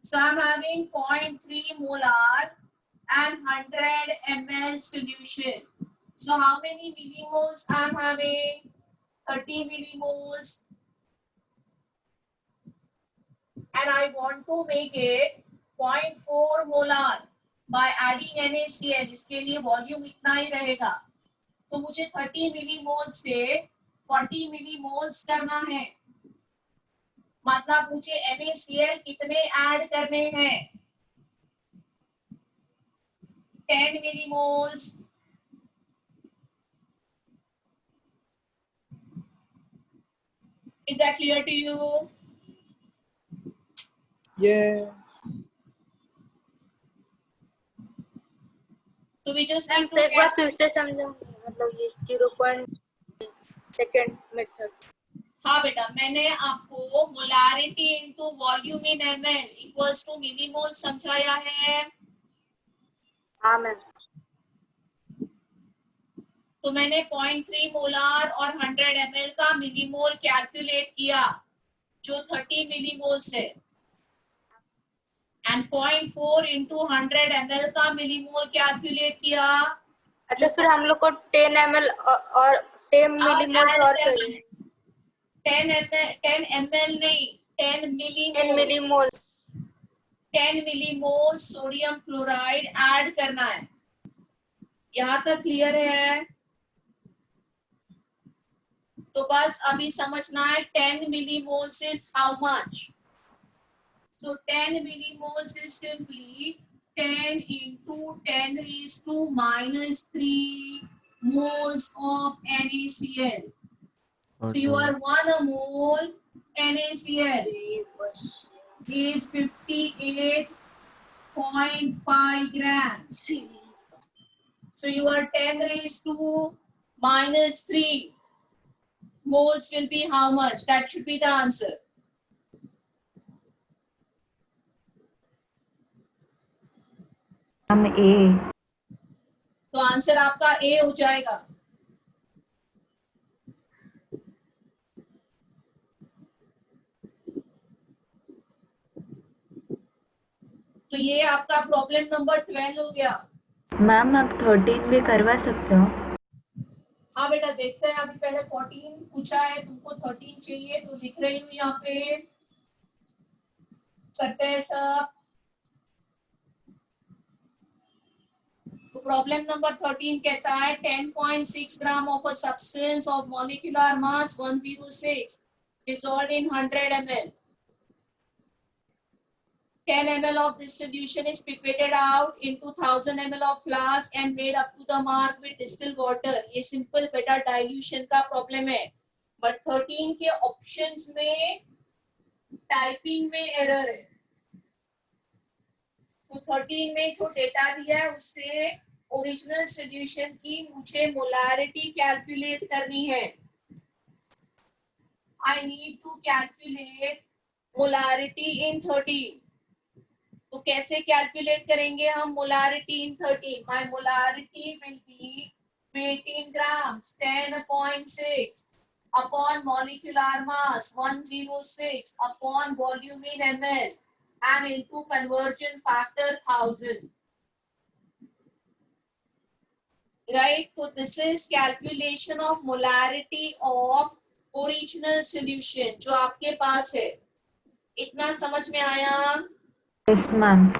A: So I am having 0.3 molar and 100 ml solution. So how many millimoles I am having? 30 millimoles. And I want to make it 0.4 molar by adding NaCl. इसके लिए वॉल्यूम इतना ही रहेगा. तो मुझे 30 मिलीमोल से 40 मिलीमोल्स करना है. मतलब मुझे NaCl कितने ऐड करने हैं? 10 millimoles. Is that clear to you?
C: Yeah.
A: So we just
H: ma'am
A: need to
H: एक बार फिर से समझाऊं, मतलब ये 0.2 मेथड.
A: हाँ बेटा, मैंने आपको molarity into volume in ml equals to millimole समझाया है.
H: हाँ मैम.
A: तो मैंने 0.3 मोलार और 100 ml का मिलीमोल कैलकुलेट किया जो 30 मिलीमोल से, एंड 0.4 इंटू 100 ml का मिलीमोल कैलकुलेट किया.
H: अच्छा, फिर हम लोग को 10 ml और 10 मिलीमोल्स और चाहिए.
A: 10 ml नहीं, 10 millimole. 10 millimole sodium chloride add करना है. यहाँ तक क्लियर है? तो बस अभी समझना है 10 millimoles is how much? So 10 millimoles is simply 10 into 10 raised to minus 3 moles of NaCl. So your 1 mole NaCl is 58.5 grams. So your 10 raised to minus 3 moles will be how much? That should be the answer.
M: हम A.
A: तो answer आपका A हो जाएगा. तो ये आपका problem number 12 हो गया.
M: मैम आप 13 भी करवा सकते हो.
A: हाँ बेटा, देखते हैं. अभी पहले 14 पूछा है, तुमको 13 चाहिए तो लिख रही हूँ यहाँ पे. करते हैं सब. तो प्रॉब्लम नंबर 13 कहता है 10.6 gram of a substance of molecular mass 106 dissolved in 100 ml. 10 ml of this solution is pipetted out into 1000 ml of flask and made up to the mark with distilled water. ये simple बेटा dilution का problem है, but 13 के options में typing में error है. तो 13 में जो डेटा दिया है उससे ओरिजिनल सॉल्यूशन की मुझे मोलारिटी कैलकुलेट करनी है. I need to calculate molarity in 13. तो कैसे कैलकुलेट करेंगे हम molarity in 13? My molarity will be 18 grams 10/6 upon molecular mass 106 upon volume in ml and into conversion factor 1000. Right? So this is calculation of molarity of original solution जो आपके पास है. इतना समझ में आया?
M: Yes ma'am.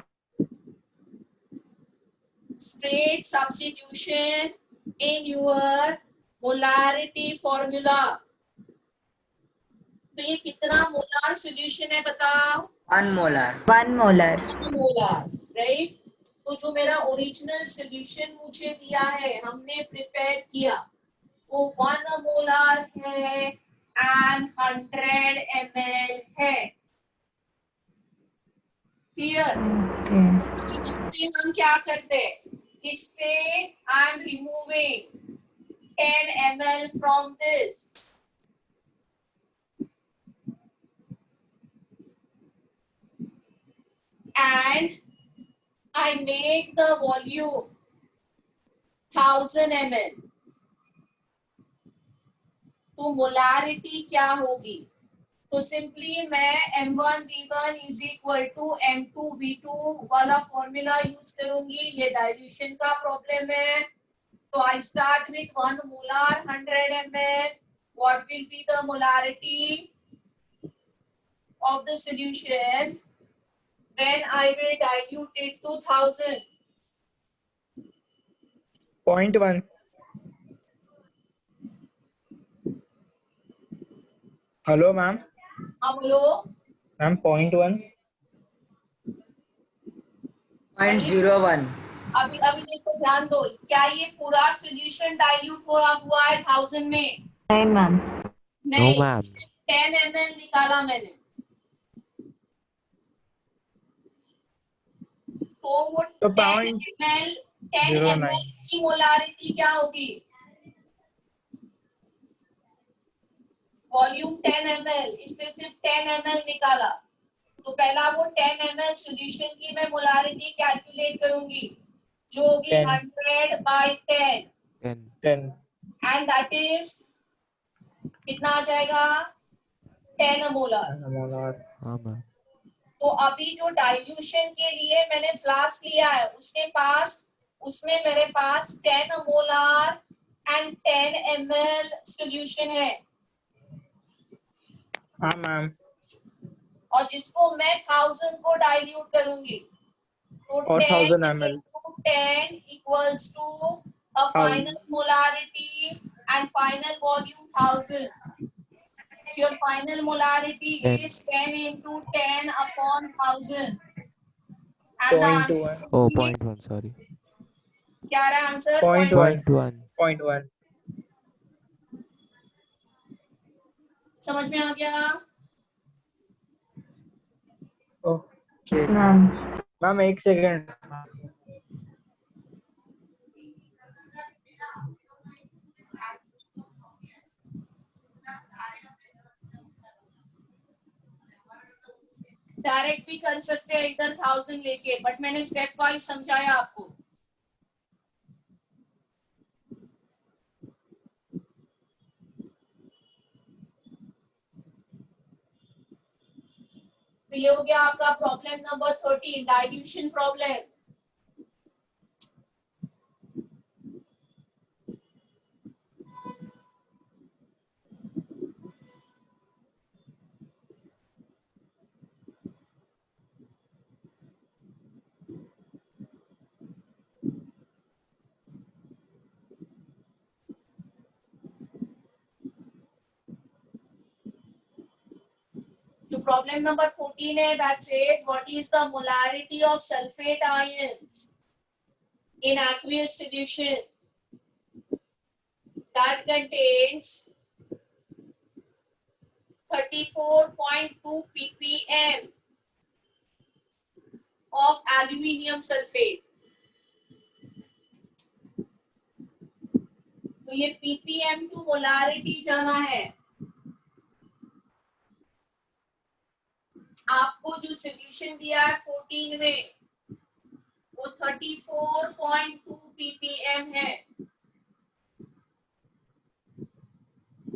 A: Straight substitution in your molarity formula. तो ये कितना मोलार सॉल्यूशन है बताओ?
K: 1 molar.
M: 1 molar.
A: 1 molar, right? तो जो मेरा ओरिजिनल सोल्यूशन मुझे दिया है, हमने प्रिपेयर किया, वो 1 मोलार है एंड 100 ml है। क्लियर? इससे हम क्या करते हैं? इससे I am removing 10 ml from this and I make the volume 1000 ml। तो मोलारिटी क्या होगी? तो सिंपली मैं M1V1 is equal to M2V2 वाला फॉर्मूला यूज करूंगी। ये डाइल्यूशन का प्रॉब्लम है, तो I start with 1 molar 100 ml। What will be the molarity of the solution when I will dilute it to 1000?
C: 0.1। Hello ma'am.
A: हाँ बोलो
C: ma'am 0.1।
K: 0.01।
A: अभी अभी देखो, ध्यान दो, क्या ये पूरा सोल्यूशन डाइल्यूट हुआ है 1000 में?
M: नहीं मैम।
A: नहीं,
B: मैम।
A: 10 ml निकाला मैंने, तो वो 10 ml की मोलारिटी क्या होगी? वॉल्यूम 10 ml, इससे सिर्फ 10 ml निकाला, तो पहला वो 10 ml सॉल्यूशन की मैं मोलारिटी कैलकुलेट करूंगी, जो होगी 100 by 10 एंड दैट इज कितना आ जाएगा? 10 मोलार।
B: हाँ मैम।
A: तो अभी जो डाइल्यूशन के लिए मैंने फ्लास्क लिया है, उसमें मेरे पास 10 मोलार एंड 10 ml सॉल्यूशन है।
C: हाँ मैम।
A: और जिसको मैं 1000 को डाइल्यूट करूंगी, तो
C: और 1000 ml
A: 10 equals to a final molarity and final volume 1000. So your final molarity is 10 into 10 upon 1000. And the answer
B: Oh,
A: will be,
B: 0.1, sorry.
A: क्या रहा आंसर?
B: 0.1।
A: समझ में आ गया?
C: Okay
M: ma'am.
C: Ma'am 1 second.
A: Direct भी कर सकते हैं इधर 1000 लेके, बट मैंने स्टेप वाइज समझाया आपको। तो ये हो गया आपका प्रॉब्लम नंबर 13, डाइल्यूशन प्रॉब्लम। तो प्रॉब्लम नंबर 14 है, that says what is the molarity of sulfate ions in aqueous solution that contains 34.2 ppm of aluminium sulfate। तो ये ppm टू मोलारिटी जाना है। आपको जो सोल्यूशन दिया है 14 में, वो 34.2 ppm है,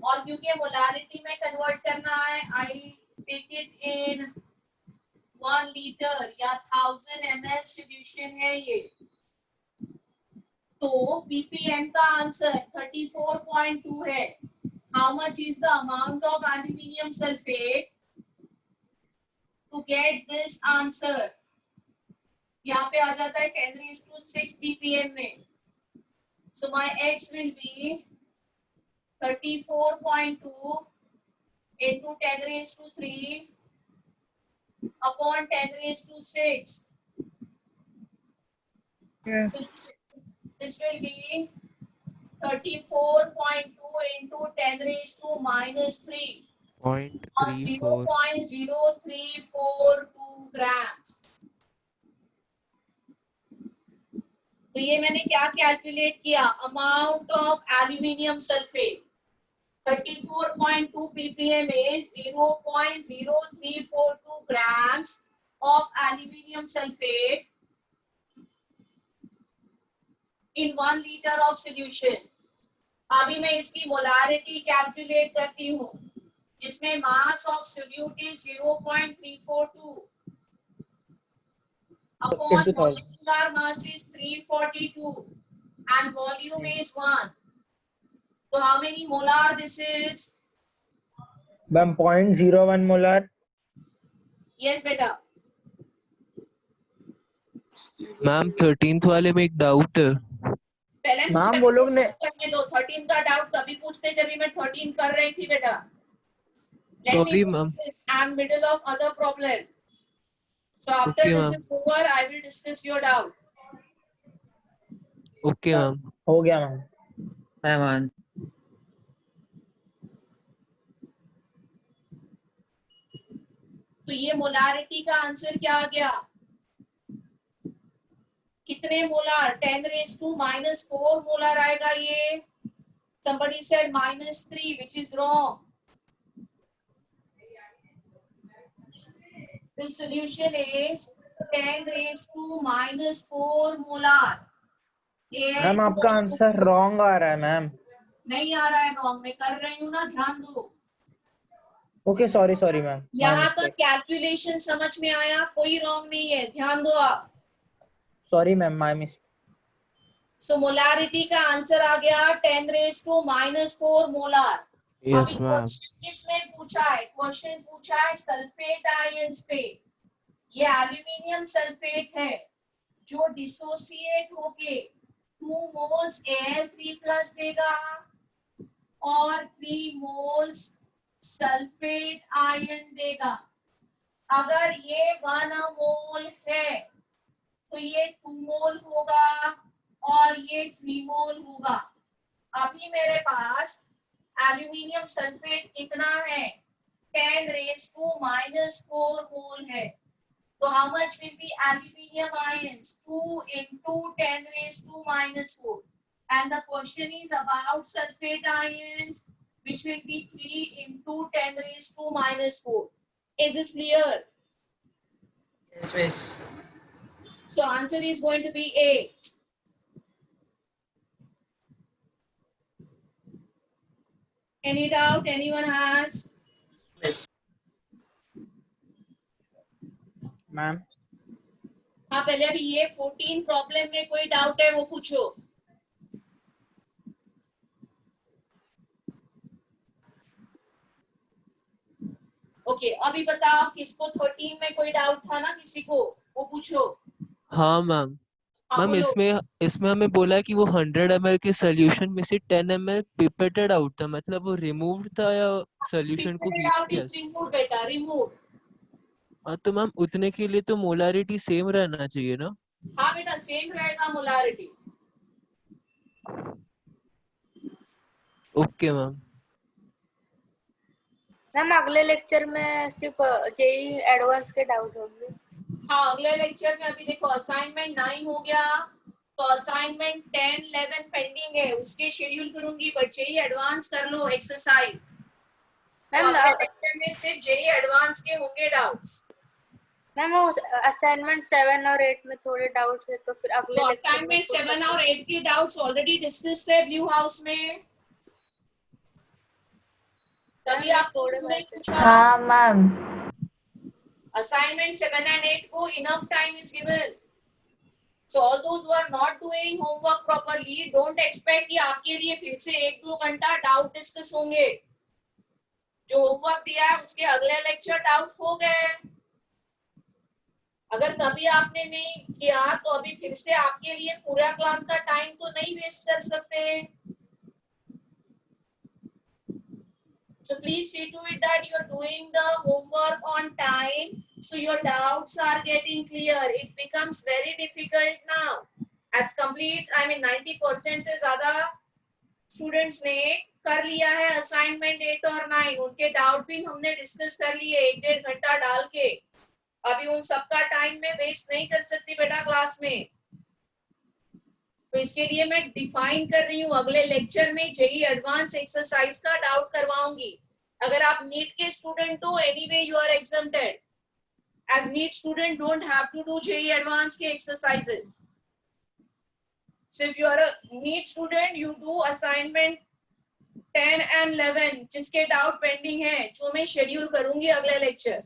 A: और क्योंकि मोलारिटी में कन्वर्ट करना है, I take it in 1 litre या 1000 ml सोल्यूशन है ये। तो ppm का आंसर 34.2 है। How much is the amount of aluminium sulphate? To get this answer, यहाँ पे आ जाता है 10⁶ ppm में। So my x will be 34.2 into 10⁻³ upon 10⁶. This will be 34.2 into 10 raised to minus 3 or 0.0342 grams. तो ये मैंने क्या कैलकुलेट किया, amount of aluminium sulphate 34.2 ppm is 0.0342 grams of aluminium sulfate in 1 liter of solution. अभी मैं इसकी molarity calculate करती हूँ, जिसमें mass of solute is 0.342 upon molecular mass is 342 and volume is 1. So how many molar this is?
C: Ma'am, 0.01 molar.
A: Yes, beta.
B: Ma'am 13th वाले में एक doubt है।
A: पहले
C: मैम वो लोग ने
A: करने दो, 13 का डाउट तभी पूछते जब मैं 13 कर रही थी बेटा।
B: Sorry, ma'am.
A: I'm middle of other problem. So after
B: Okay,
A: this
B: ma'am.
A: is over, I will discuss your doubt.
B: Okay ma'am.
C: हो गया मैम।
B: मैम
A: तो ये मोलारिटी का आंसर क्या आ गया, कितने molar, 10 raised to minus 4 molar आएगा ये। Somebody said -3, which is wrong. The solution is 10 raised to minus 4 molar.
C: Ma'am आपका आंसर रॉन्ग आ रहा है मैम।
A: नहीं आ रहा है रॉन्ग, मैं कर रही हूँ ना, ध्यान दो।
C: Okay sorry ma'am.
A: यहाँ तक कैलकुलेशन समझ में आया, कोई रॉन्ग नहीं है, ध्यान दो आप।
C: Sorry ma'am, my mistake.
A: So molarity का आंसर आ गया 10 raised to minus 4 molar.
B: Yes ma'am.
A: किसमें पूछा है, क्वेश्चन पूछा है सल्फेट आयंस पे। ये एल्यूमिनियम सल्फेट है जो डिसोसिएट होके 2 moles Al3+ देगा और 3 moles सल्फेट आयन देगा। अगर ये 1 mole है तो ये 2 mole होगा और ये 3 mole होगा। अभी मेरे पास एल्यूमिनियम सल्फेट कितना है, 10 raised to minus 4 mole है। तो how much will be aluminium ions? 2 into 10 raised to minus 4. And the question is about sulfate ions, which will be 3 into 10 raised to minus 4. Is this clear?
K: Yes, miss.
A: So answer is going to be A. Any doubt anyone has?
C: Ma'am
A: हाँ, पहले अभी ये 14 problem में कोई doubt है वो पूछो। Okay, अभी बताओ किसको 13 में कोई डाउट था ना, किसी को, वो पूछो।
B: हाँ मैम। मैम इसमें हमें बोला कि वो 100 ml के सोल्यूशन में से 10 ml पिपेटेड आउट था, मतलब वो रिमूव्ड था या सोल्यूशन को हीट किया?
A: रिमूव बेटा, रिमूव।
B: हाँ तो मैम उतने के लिए तो मोलारिटी सेम रहना चाहिए ना?
A: हाँ बेटा, सेम रहेगा मोलारिटी।
B: Okay ma'am.
H: मैम अगले लेक्चर में सिर्फ जेई एडवांस के डाउट होंगे।
A: हाँ, अगले लेक्चर में अभी देखो असाइनमेंट 9 हो गया, तो असाइनमेंट 10, 11 पेंडिंग है, उसके शेड्यूल करूंगी। बच्चे ही एडवांस कर लो एक्सरसाइज। मैम लेक्चर में सिर्फ जेई एडवांस के होंगे डाउट्स।
H: मैम वो असाइनमेंट 7 और 8 में थोड़े डाउट्स है, तो फिर अगले
A: असाइनमेंट 7 और 8 के डाउट्स ऑलरेडी डिस्कस है ब्लू हाउस में, तभी आप थोड़े पूछा।
M: हाँ मैम।
A: Assignment 7 and 8 को enough time is given. So all those who are not doing homework properly, don't expect कि आपके लिए फिर से 1-2 घंटा डाउट डिस्कस होंगे। जो होमवर्क दिया है उसके अगले लेक्चर डाउट हो गए। अगर तभी आपने नहीं किया तो अभी फिर से आपके लिए पूरा क्लास का टाइम तो नहीं वेस्ट कर सकते। So please see to it that you are doing the homework on time, so your doubts are getting clear. It becomes very difficult now, as complete I mean 90% से ज्यादा students ने कर लिया है असाइनमेंट 8 और 9। उनके डाउट भी हमने डिस्कस कर लिए 1-1.5 घंटा डाल के। अभी उन सबका टाइम में वेस्ट नहीं कर सकती बेटा क्लास में, तो इसके लिए मैं डिफाइन कर रही हूँ। अगले लेक्चर में जेई एडवांस एक्सरसाइज का डाउट करवाऊंगी। अगर आप नीट के स्टूडेंट हो, anyway you are exempted. As NEET student don't have to do JEE advance के exercises. So if you are a NEET student, you do assignment 10 and 11 जिसके doubt pending है, जो मैं शेड्यूल करूंगी अगले लेक्चर।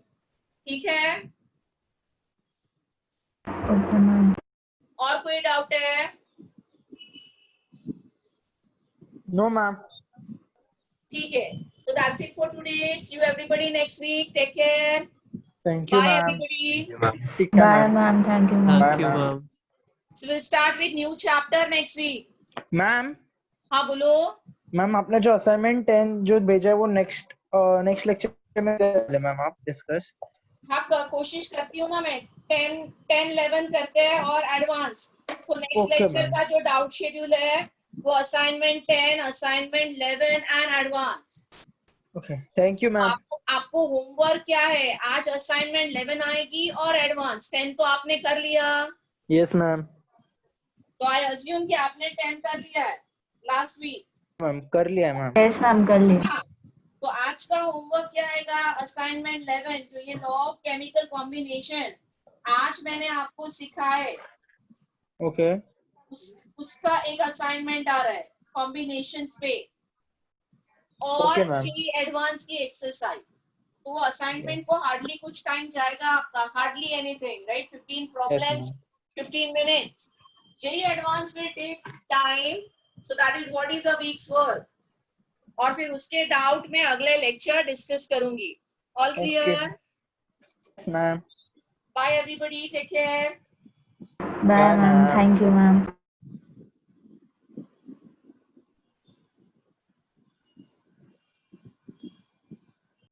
A: ठीक है?
M: Okay ma'am.
A: और कोई डाउट है?
C: No ma'am.
A: ठीक है। So that's it for today. See you everybody next week. Take care.
C: Thank you
A: Bye
C: ma'am.
A: everybody.
C: ठीक है
M: bye
C: ma'am.
M: Ma'am, thank you ma'am.
B: Thank you ma'am.
A: So we'll start with new chapter next week.
C: Ma'am
A: हाँ बोलो।
C: Ma'am आपने जो assignment 10 जो भेजा है वो नेक्स्ट लेक्चर में कर ले मैम आप डिस्कस।
A: हाँ कोशिश करती हूँ ना मैं। 10-11 करते हैं और एडवांस। तो नेक्स्ट
C: Okay,
A: लेक्चर
C: ma'am.
A: का जो डाउट शेड्यूल है वो assignment 10, assignment 11 and advance.
C: Okay thank you ma'am.
A: आपको होमवर्क क्या है? आज असाइनमेंट 11 आएगी और एडवांस। 10 तो आपने कर लिया।
C: Yes ma'am.
A: तो आई अज्यूम कि आपने 10 कर लिया है लास्ट वीक।
C: मैम कर लिया है मैम।
M: यस मैम, कर लिया।
A: तो आज का होमवर्क क्या आएगा? असाइनमेंट 11 जो ये लॉ ऑफ केमिकल कॉम्बिनेशन आज मैंने आपको सिखाए,
C: ओके
A: उसका एक असाइनमेंट आ रहा है कॉम्बिनेशन पे और
C: Okay, ma'am.
A: जी एडवांस की एक्सरसाइज। तो वो असाइनमेंट को हार्डली कुछ टाइम जाएगा आपका, hardly anything, right? 15 problems, 15 minutes. JEE advance will take time, so that is what is a week's work. और फिर उसके डाउट में अगले लेक्चर डिस्कस करूंगी। All clear?
C: Yes ma'am.
A: Bye everybody, take care.
M: Bye ma'am, thank you ma'am.